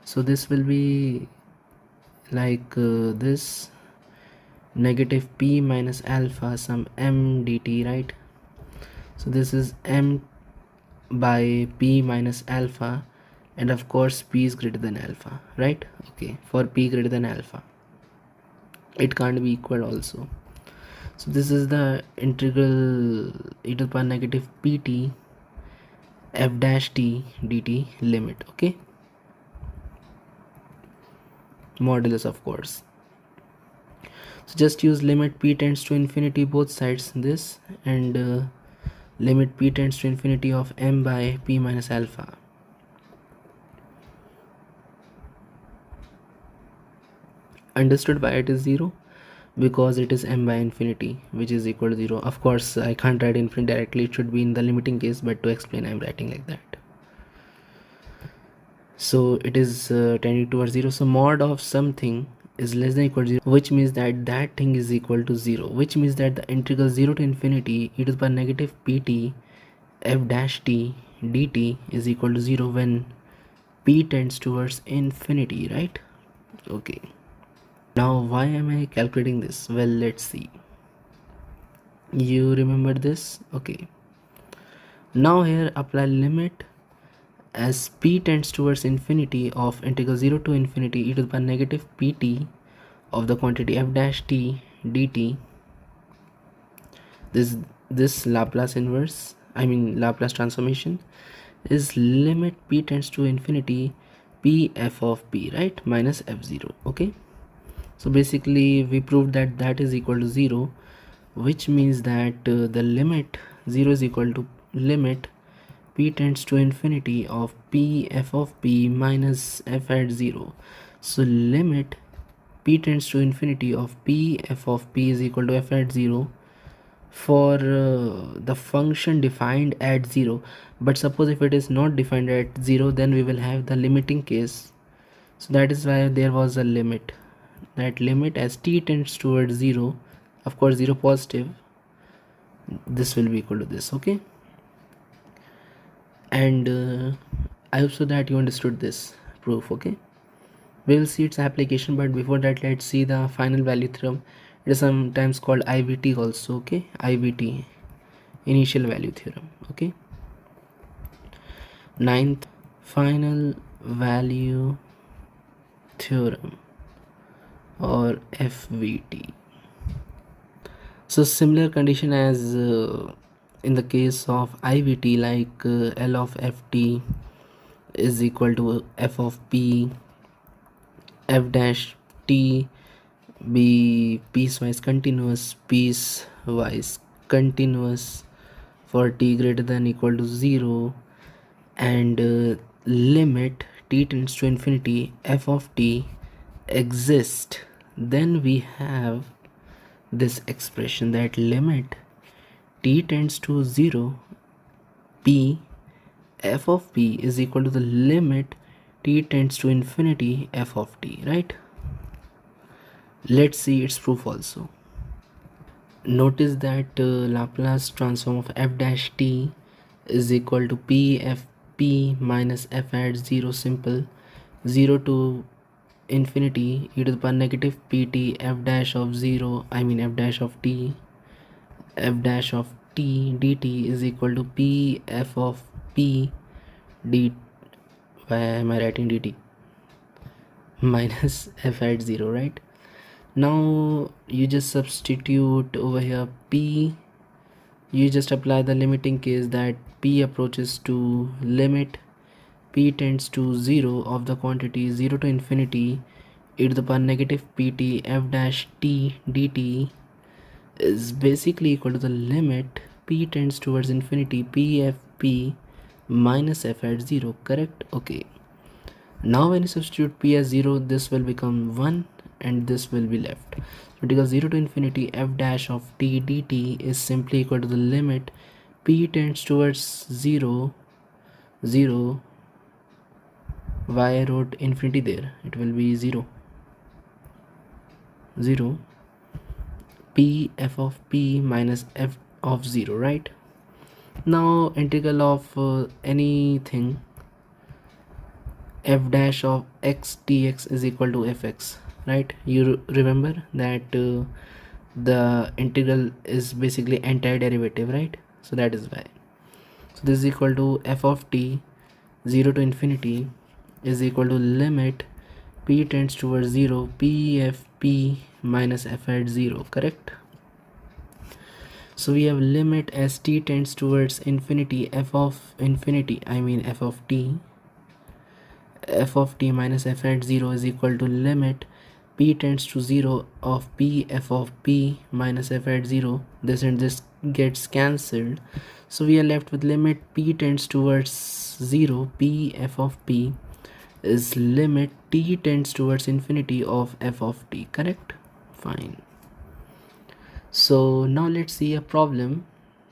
So this will be like this negative p minus alpha some m dt, right? So this is m by p minus alpha, and of course p is greater than alpha, right? Okay, for p greater than alpha it can't be equal also. So this is the integral e to the power negative pt f dash t dt limit, okay, modulus of course. So just use limit p tends to infinity both sides, this, and limit p tends to infinity of m by p minus alpha. Understood why it is 0? Because it is m by infinity, which is equal to 0. Of course I can't write infinity directly, it should be in the limiting case, but to explain I'm writing like that. So it is tending towards 0. So mod of something is less than equal to 0, which means that that thing is equal to 0, which means that the integral 0 to infinity e to the power negative pt f dash t dt is equal to 0 when p tends towards infinity, right? Okay, now why am I calculating this? Well, let's see. You remember this? Okay, now here apply limit as p tends towards infinity of integral 0 to infinity e to the power negative pt of the quantity f dash t dt. This Laplace inverse, I mean Laplace transformation, is limit p tends to infinity p f of p, right, minus f0. Okay, so basically we proved that that is equal to 0, which means that the limit 0 is equal to limit p tends to infinity of p f of p minus f at 0. So limit p tends to infinity of p f of p is equal to f at 0 for the function defined at 0. But suppose if it is not defined at 0, then we will have the limiting case. So that is why there was a limit, that limit as t tends towards 0, of course 0 positive, this will be equal to this. Okay, and I hope so that you understood this proof. Okay, we will see its application, but before that let's see the final value theorem. It is sometimes called IVT also. Okay, IVT, initial value theorem. Okay, ninth final value theorem, or FVT. So similar condition as in the case of IVT, like L of ft is equal to f of p f dash t be piecewise continuous for t greater than equal to 0, and limit t tends to infinity f of t exist, then we have this expression that limit t tends to 0 p f of p is equal to the limit t tends to infinity f of t, right? Let's see its proof also. Notice that Laplace transform of f dash t is equal to p f p minus f at 0, simple, 0 to infinity e to the power negative pt f dash of 0, I mean f dash of t dt is equal to p f of p d, why am I writing dt, minus f at 0, right? Now you just substitute over here p, you just apply the limiting case that p approaches to limit p tends to 0 of the quantity 0 to infinity e to the power negative pt f dash t dt is basically equal to the limit p tends towards infinity p f p minus f at 0, correct? Okay, now when you substitute p as 0, this will become 1 and this will be left. So because 0 to infinity f dash of t dt is simply equal to the limit p tends towards 0, 0, why I wrote infinity there, it will be 0, 0, p f of p minus f of 0, right? Now integral of anything f dash of x dx is equal to fx, right? You remember that the integral is basically entire derivative, right? So that is why. So this is equal to f of t 0 to infinity is equal to limit p tends towards 0 p f p minus f at 0, correct? So we have limit as t tends towards infinity f of infinity, I mean f of t minus f at 0 is equal to limit p tends to 0 of p f of p minus f at 0. This and this gets cancelled, so we are left with limit p tends towards 0 p f of p is limit t tends towards infinity of f of t, correct? Fine. So now let's see a problem,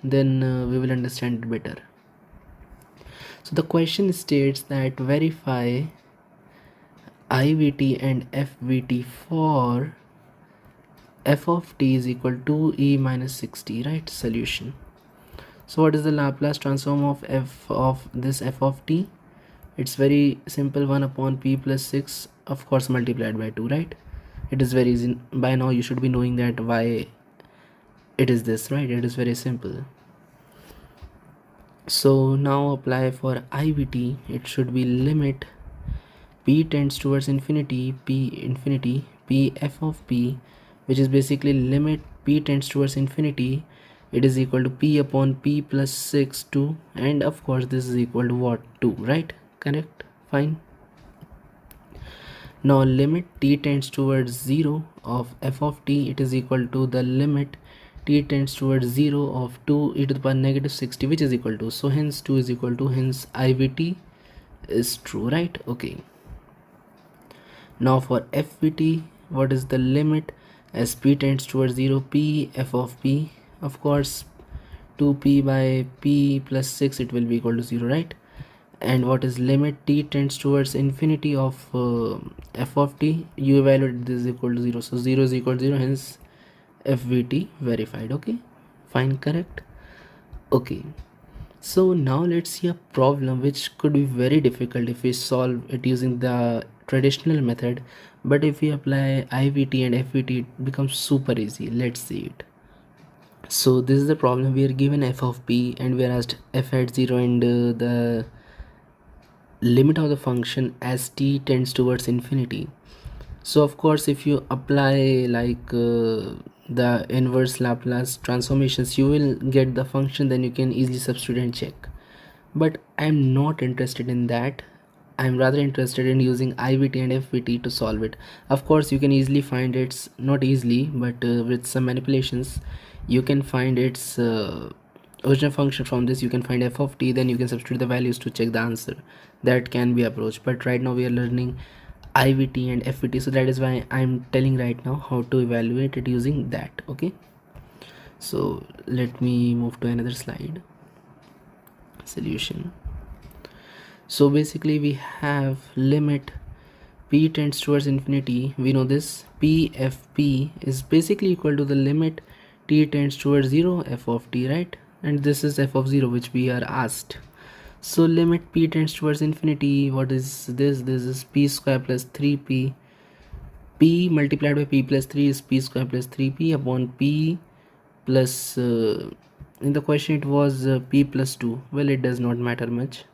then we will understand it better. So the question states that verify IVT and FVT for f of t is equal to e minus 60, right? Solution. So what is the Laplace transform of f of this f of t? It's very simple, 1 upon p plus 6, of course multiplied by 2, right? It is very easy. By now you should be knowing that why it is this, right? It is very simple. So now apply for IVT, it should be limit p tends towards infinity p f of p, which is basically limit p tends towards infinity, it is equal to p upon p plus 6 2, and of course this is equal to what, 2, right? Correct. Fine. Now limit t tends towards 0 of f of t, it is equal to the limit t tends towards 0 of 2 e to the power negative 60, which is equal to, so hence 2 is equal to, hence IVT is true, right? Okay. Now for FVT, what is the limit as p tends towards 0 p f of p, of course 2p by p plus 6, it will be equal to 0, right? And what is limit t tends towards infinity of f of t, you evaluate this is equal to 0, so 0 is equal to 0, hence FVT verified. Okay, fine, correct. Okay, so now let's see a problem which could be very difficult if we solve it using the traditional method, but if we apply IVT and FVT it becomes super easy. Let's see it. So this is the problem. We are given f of p and we are asked f at 0 and the limit of the function as t tends towards infinity. So of course if you apply like the inverse Laplace transformations, you will get the function, then you can easily substitute and check. But I'm not interested in that. I'm rather interested in using IVT and FVT to solve it. Of course you can easily find it's not easily, but with some manipulations you can find its original function. From this you can find f of t, then you can substitute the values to check the answer. That can be approached, but right now we are learning IVT and FVT, so that is why I'm telling right now how to evaluate it using that. Okay, so let me move to another slide. Solution. So basically we have limit p tends towards infinity, we know this p f p is basically equal to the limit t tends towards 0 f of t, right? And this is f of 0 which we are asked. So limit p tends towards infinity, what is this? This is p square plus 3p p multiplied by p plus 3 is p square plus 3p upon p plus in the question it was p plus 2. Well, it does not matter much.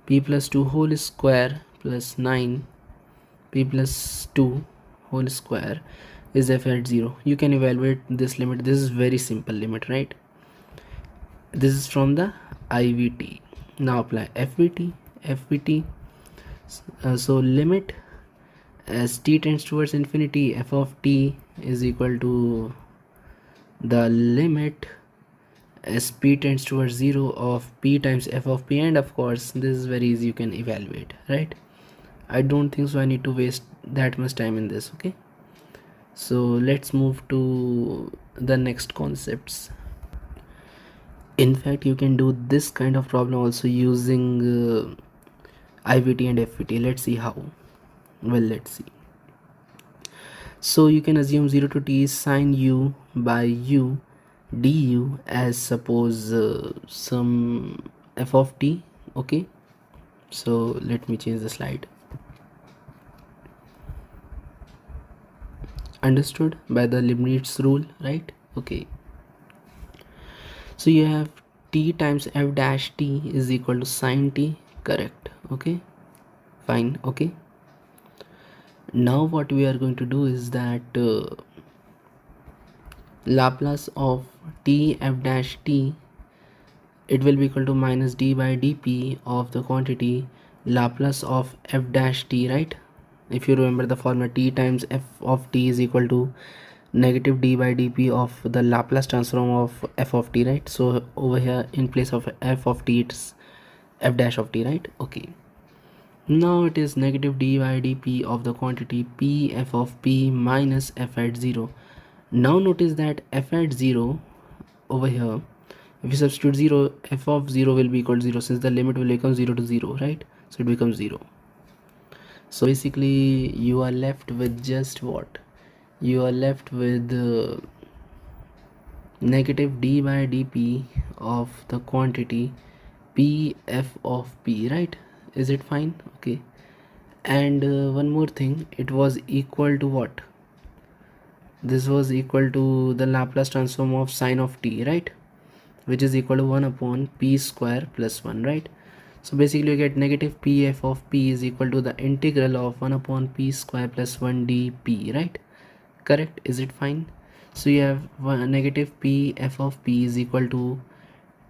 P plus 2 whole square plus 9 p plus 2 whole square is f at 0. You can evaluate this limit. This is very simple limit, right? This is from the IVT. Now apply FVT. So limit as t tends towards infinity, f of t is equal to the limit as p tends towards 0 of p times f of p, and of course this is very easy, you can evaluate, right? I don't think so I need to waste that much time in this. Okay, so let's move to the next concepts. In fact, you can do this kind of problem also using IVT and FVT. Let's see how. Well, let's see. So you can assume 0 to t is sine u by u du as suppose some f of t. Okay, so let me change the slide. Understood by the Leibniz rule, right? Okay, so you have t times f dash t is equal to sine t, correct? Okay, fine. Okay, now what we are going to do is that Laplace of t f dash t, it will be equal to minus d by dp of the quantity Laplace of f dash t, right? If you remember the formula, t times f of t is equal to negative d by dp of the Laplace transform of f of t, right? So over here in place of f of t it's f dash of t, right? Okay, now it is negative d by dp of the quantity p f of p minus f at 0. Now notice that f at 0 over here, if you substitute 0, f of 0 will be equal to 0 since the limit will become 0 to 0, right? So it becomes 0. So basically you are left with just what? You are left with negative d by dp of the quantity p f of p, right? Is it fine? Okay, and one more thing, it was equal to what? This was equal to the Laplace transform of sine of t, right? Which is equal to 1 upon p square plus 1, right? So basically you get negative pf of p is equal to the integral of 1 upon p square plus 1 dp, right? Correct? Is it fine? So you have negative pf of p is equal to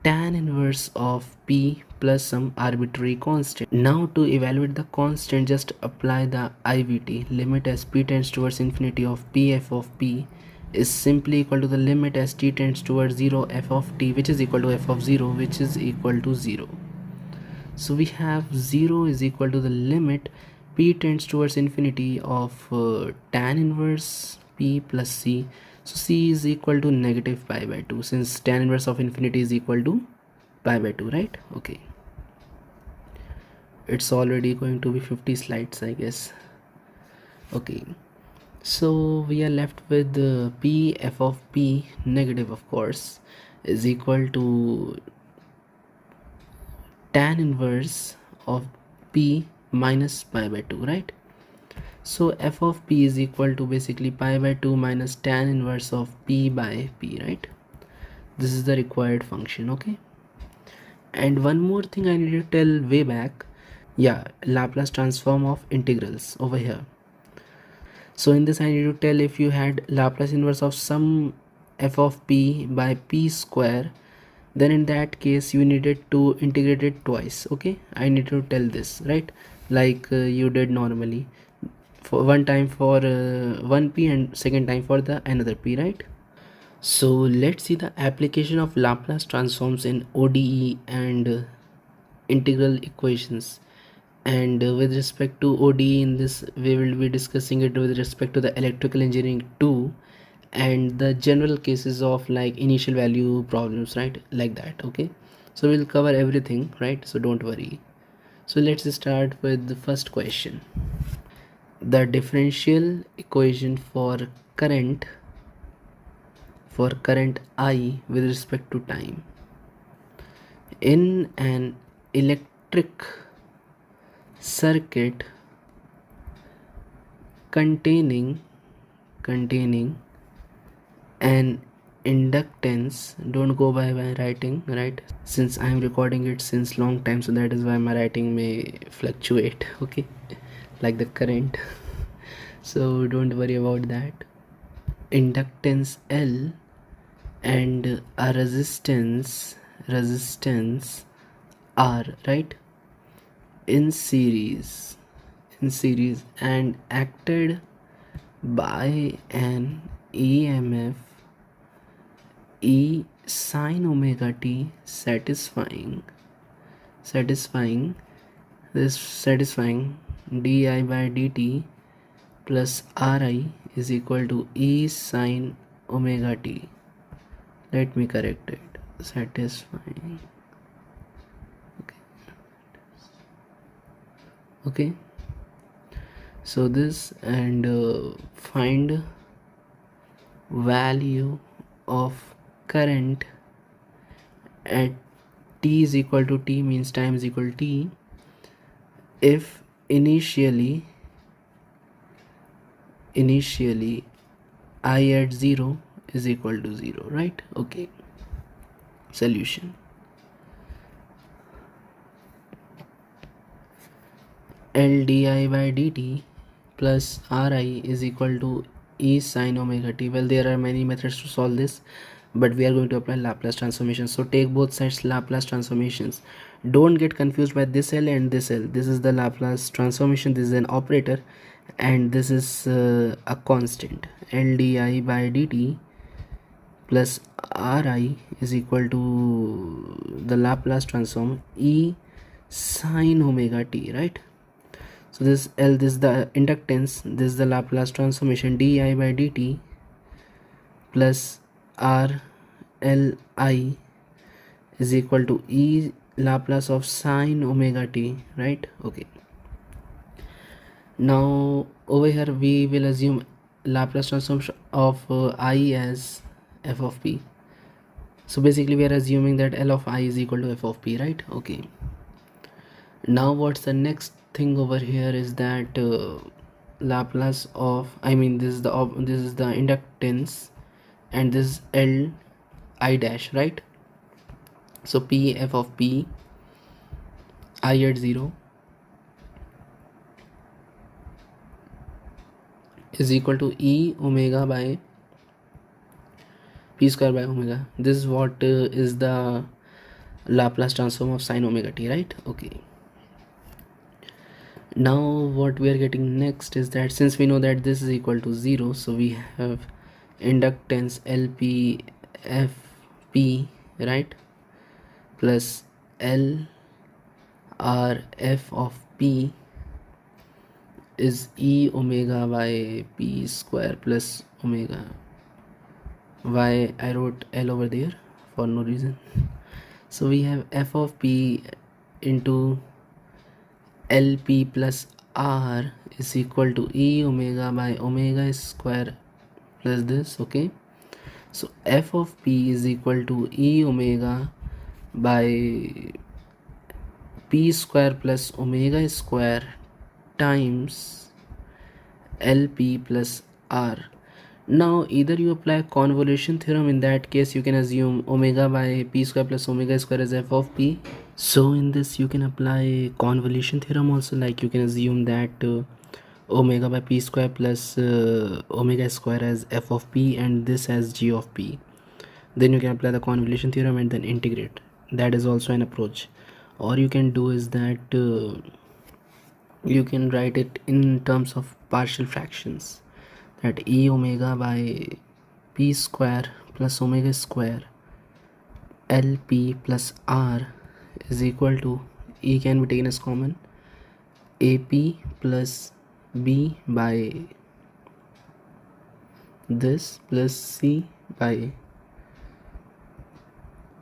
tan inverse of p plus some arbitrary constant. Now to evaluate the constant, just apply the IVT. Limit as p tends towards infinity of pf of p is simply equal to the limit as t tends towards 0 f of t, which is equal to f of 0, which is equal to 0. So we have 0 is equal to the limit p tends towards infinity of tan inverse p plus c. So c is equal to negative pi by 2 since tan inverse of infinity is equal to pi by 2, right? Okay, it's already going to be 50 slides, I guess. Okay, so we are left with p f of p negative, of course, is equal to tan inverse of p minus pi by 2, right? So f of p is equal to basically pi by 2 minus tan inverse of p by p, right? This is the required function. Okay, and one more thing I need to tell way back. Yeah, Laplace transform of integrals over here. So in this I need to tell, if you had Laplace inverse of some f of p by p square, then in that case you needed to integrate it twice. Okay, I need to tell this, right? Like you did normally, for one time for one p and second time for the another p, right? So let's see the application of Laplace transforms in ODE and integral equations. And with respect to ODE, in this we will be discussing it with respect to the electrical engineering too, and the general cases of like initial value problems, right? Like that. Okay, so we'll cover everything, right? So don't worry. So let's start with the first question. The differential equation current for current I with respect to time in an electric circuit containing containing an inductance. Don't go by my writing, right? Since I am recording it since long time, so that is why my writing may fluctuate, okay, like the current. So don't worry about that. Inductance L and a resistance R, right, in series and acted by an EMF E sin omega t satisfying di by dt plus Ri is equal to E sin omega t. Let me correct it. Satisfying. Okay. So this, and find value of current at t is equal to t, means time is equal to t, if initially I at 0 is equal to 0, right? Okay. Solution. L di by dt plus Ri is equal to E sin omega t. Well, there are many methods to solve this, but we are going to apply Laplace transformation. So take both sides Laplace transformations. Don't get confused by this L and this L. This is the Laplace transformation, this is an operator, and this is a constant. L di by dt plus Ri is equal to the Laplace transform E sin omega t, right? So this L, this is the inductance, this is the Laplace transformation di by dt plus R L I is equal to E Laplace of sin omega t, right? Okay. Now over here we will assume Laplace transform of I as f of p. So basically we are assuming that L of I is equal to f of p, right? Okay. Now what's the next thing over here is that Laplace of, I mean this is the inductance, and this is L I dash, right? So p f of p I at 0 is equal to E omega by p square by omega. This is what is the Laplace transform of sin omega t, right? Okay. Now what we are getting next is that since we know that this is equal to 0, so we have inductance LP FP, right, plus L R F of P is E omega by P square plus omega. Why I wrote L over there? For no reason. So we have f of P into LP plus R is equal to E omega by omega square plus this, okay? So f of P is equal to E omega by P square plus omega square times LP plus R. Now either you apply convolution theorem, in that case you can assume omega by p square plus omega square as f of p. So in this you can apply convolution theorem also, like you can assume that omega by p square plus omega square as f of p and this as g of p. Then you can apply the convolution theorem and then integrate. That is also an approach. Or you can do is that you can write it in terms of partial fractions, that E omega by p square plus omega square LP plus R is equal to, E can be taken as common, AP plus B by this plus C by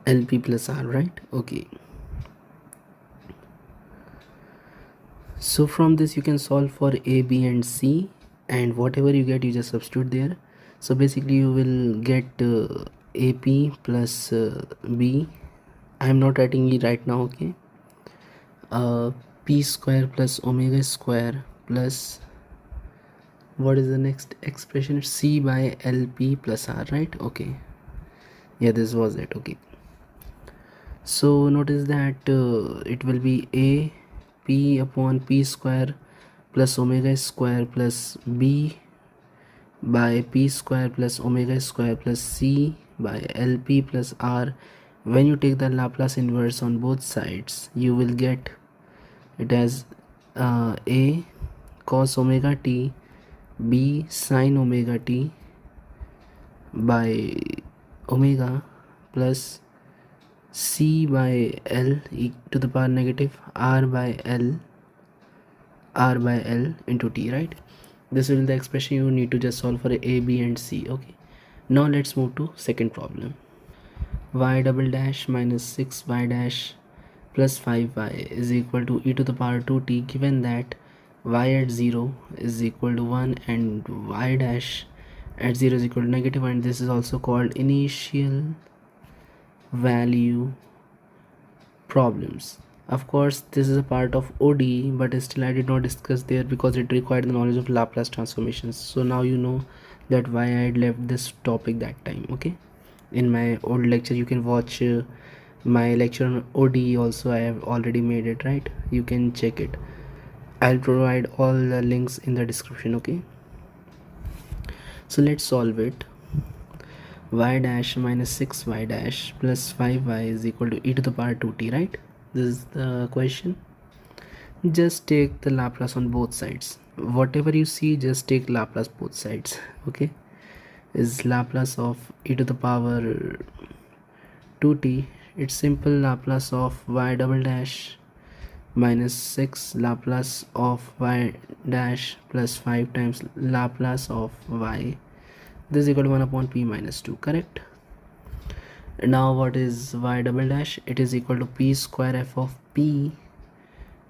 LP plus R, right? Okay. So from this you can solve for A, B and C, and whatever you get you just substitute there. So basically you will get AP plus B. I am not writing E right now, okay? P square plus omega square plus What is the next expression? C by LP plus R, right? Okay, yeah, this was it. Okay, so notice that it will be A P upon P square plus omega square plus B by P square plus omega square plus C by LP plus R. When you take the Laplace inverse on both sides, you will get it as A cos omega t B sin omega t by omega plus C by L e to the power negative R by L into t, right? This will be the expression you need to just solve for A, B and C. Okay, now let's move to second problem. Y double dash minus 6y dash plus 5y is equal to e to the power 2t, given that y at 0 is equal to 1 and y dash at 0 is equal to negative, and this is also called initial value problems. Of course, this is a part of ODE, but still I did not discuss there because it required the knowledge of Laplace transformations. So now you know that why I had left this topic that time. Okay, in my old lecture you can watch my lecture on ODE also. I have already made it, right? You can check it. I'll provide all the links in the description. Okay, so let's solve it. Y dash minus 6y dash plus 5y is equal to e to the power 2t, right? This is the question. Just take the Laplace on both sides. Whatever you see, just take Laplace both sides. Okay, is Laplace of e to the power 2t. It's simple Laplace of y double dash minus 6 Laplace of y dash plus 5 times Laplace of y. This is equal to 1 upon p minus 2, correct? Now what is y double dash? It is equal to p square f of p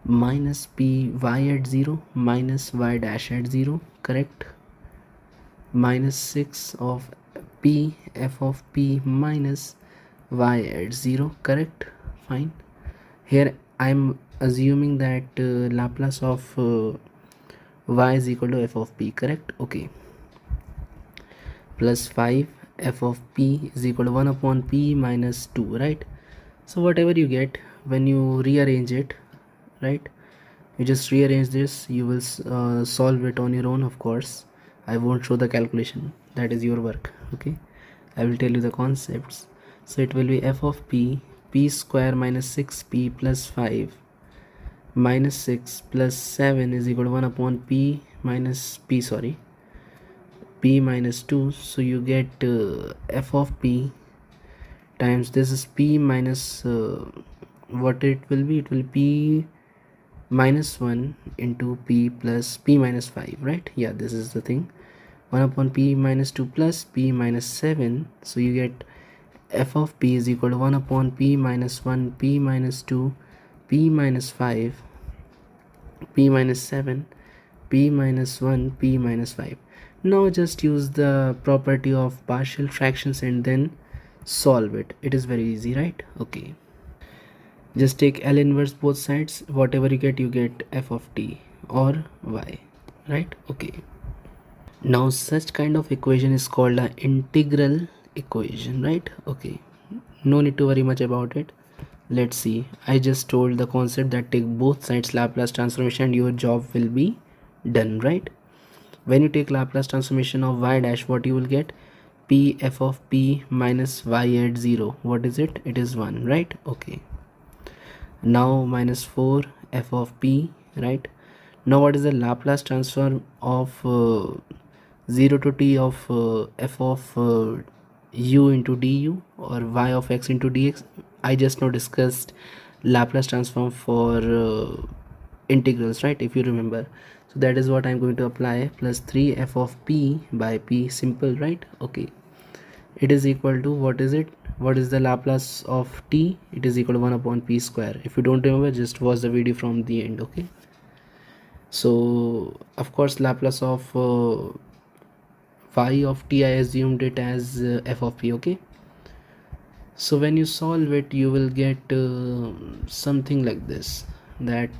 minus p y at 0 minus y dash at 0, correct? Minus 6 of p f of p minus y at 0, correct? Fine. Here I'm assuming that Laplace of y is equal to f of p, correct? Okay, plus 5 f of p is equal to 1 upon p minus 2, right? So whatever you get when you rearrange it, right, you just rearrange this. You will solve it on your own. Of course, I won't show the calculation, that is your work. Okay, I will tell you the concepts. So it will be f of p square minus 6p plus 5 minus 6 plus 7 is equal to 1 upon p minus p, sorry, p minus 2. So you get f of p times this is p minus what it will be, it will be minus 1 into p plus p minus 5, right? Yeah, this is the thing. 1 upon p minus 2 plus p minus 7. So you get f of p is equal to 1 upon p minus 1 p minus 2 p minus 5 p minus 7 p minus 1 p minus 5. Now just use the property of partial fractions and then solve it. It is very easy, right? Okay, just take L inverse both sides. Whatever you get f of t or y, right? Okay, now such kind of equation is called an integral equation, right? Okay, no need to worry much about it. Let's see, I just told the concept that take both sides Laplace transformation and your job will be done, right? When you take Laplace transformation of y dash, what you will get? P f of p minus y at 0. What is it? It is 1, right? Okay, now minus 4 f of p, right? Now what is the Laplace transform of 0 to t of f of u into du or y of x into dx? I just now discussed Laplace transform for integrals, right? If you remember, so that is what I'm going to apply. Plus 3 f of p by p, simple, right? Okay, it is equal to, what is it? What is the Laplace of t? It is equal to 1 upon p square. If you don't remember, just watch the video from the end. Okay, so of course Laplace of y of t, I assumed it as f of p. Okay, so when you solve it, you will get something like this, that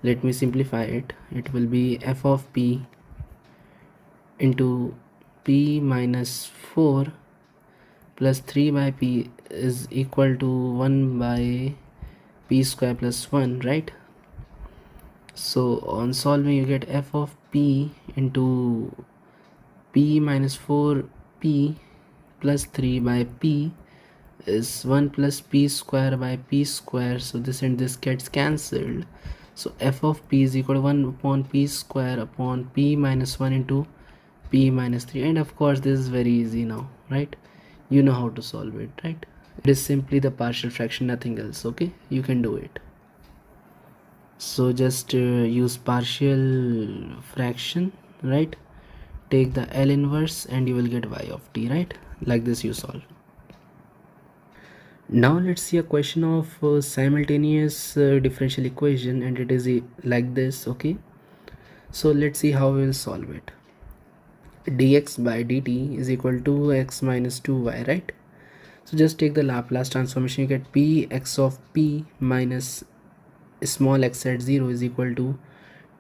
Let me simplify it. It will be f of p into p minus 4 plus 3 by p is equal to 1 by p square plus 1, right? So on solving you get f of p into p minus 4p plus 3 by p is 1 plus p square by p square, so this and this gets cancelled. So f of p is equal to 1 upon p square upon p minus 1 into p minus 3, and of course this is very easy now, right? You know how to solve it, right? It is simply the partial fraction, nothing else. Okay, you can do it. So just use partial fraction, right? Take the L inverse and you will get y of t, right? Like this you solve. Now let's see a question of simultaneous differential equation, and it is like this. Okay, so let's see how we will solve it. Dx by dt is equal to x minus 2y, right? So just take the Laplace transformation, you get p x of p minus small x at 0 is equal to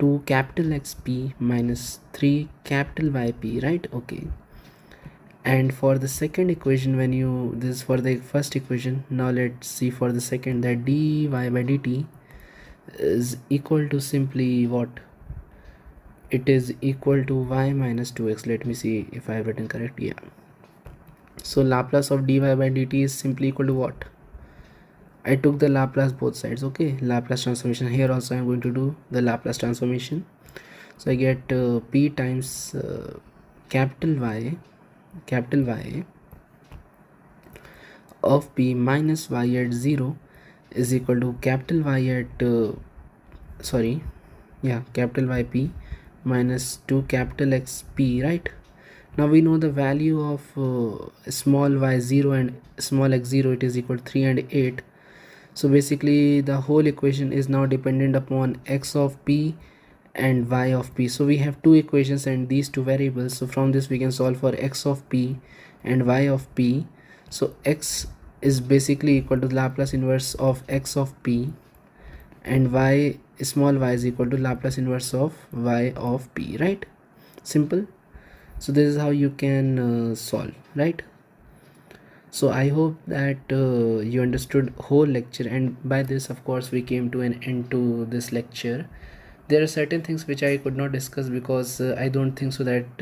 2 capital XP minus 3 capital YP, right? Okay, and for the second equation, when you, this is for the first equation, now let's see for the second, that dy by dt is equal to simply what? It is equal to y minus 2x. Let me see if I have written correct. Yeah, so Laplace of dy by dt is simply equal to what? I took the Laplace both sides. Okay, Laplace transformation. Here also I am going to do the Laplace transformation. So I get p times capital Y of p minus y at 0 is equal to capital Y at capital YP minus 2 capital XP, right? Now we know the value of small y0 and small x0, it is equal to 3 and 8. So basically the whole equation is now dependent upon x of p and y of p. So we have two equations and these two variables. So from this we can solve for x of p and y of p. So x is basically equal to the Laplace inverse of x of p, and y, small y, is equal to Laplace inverse of y of p, right? Simple. So this is how you can solve, right? So I hope that you understood whole lecture, and by this of course we came to an end to this lecture. There are certain things which I could not discuss because I don't think so that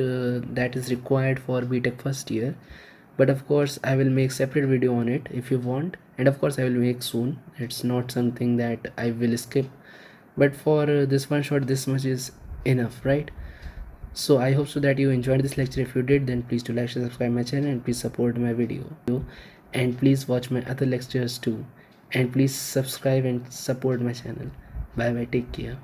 that is required for BTech first year, but of course I will make separate video on it if you want, and of course I will make soon. It's not something that I will skip, but for this one shot this much is enough, right? So I hope so that you enjoyed this lecture. If you did, then please do like, share, subscribe my channel, and please support my video, and please watch my other lectures too, and please subscribe and support my channel. Bye bye, take care.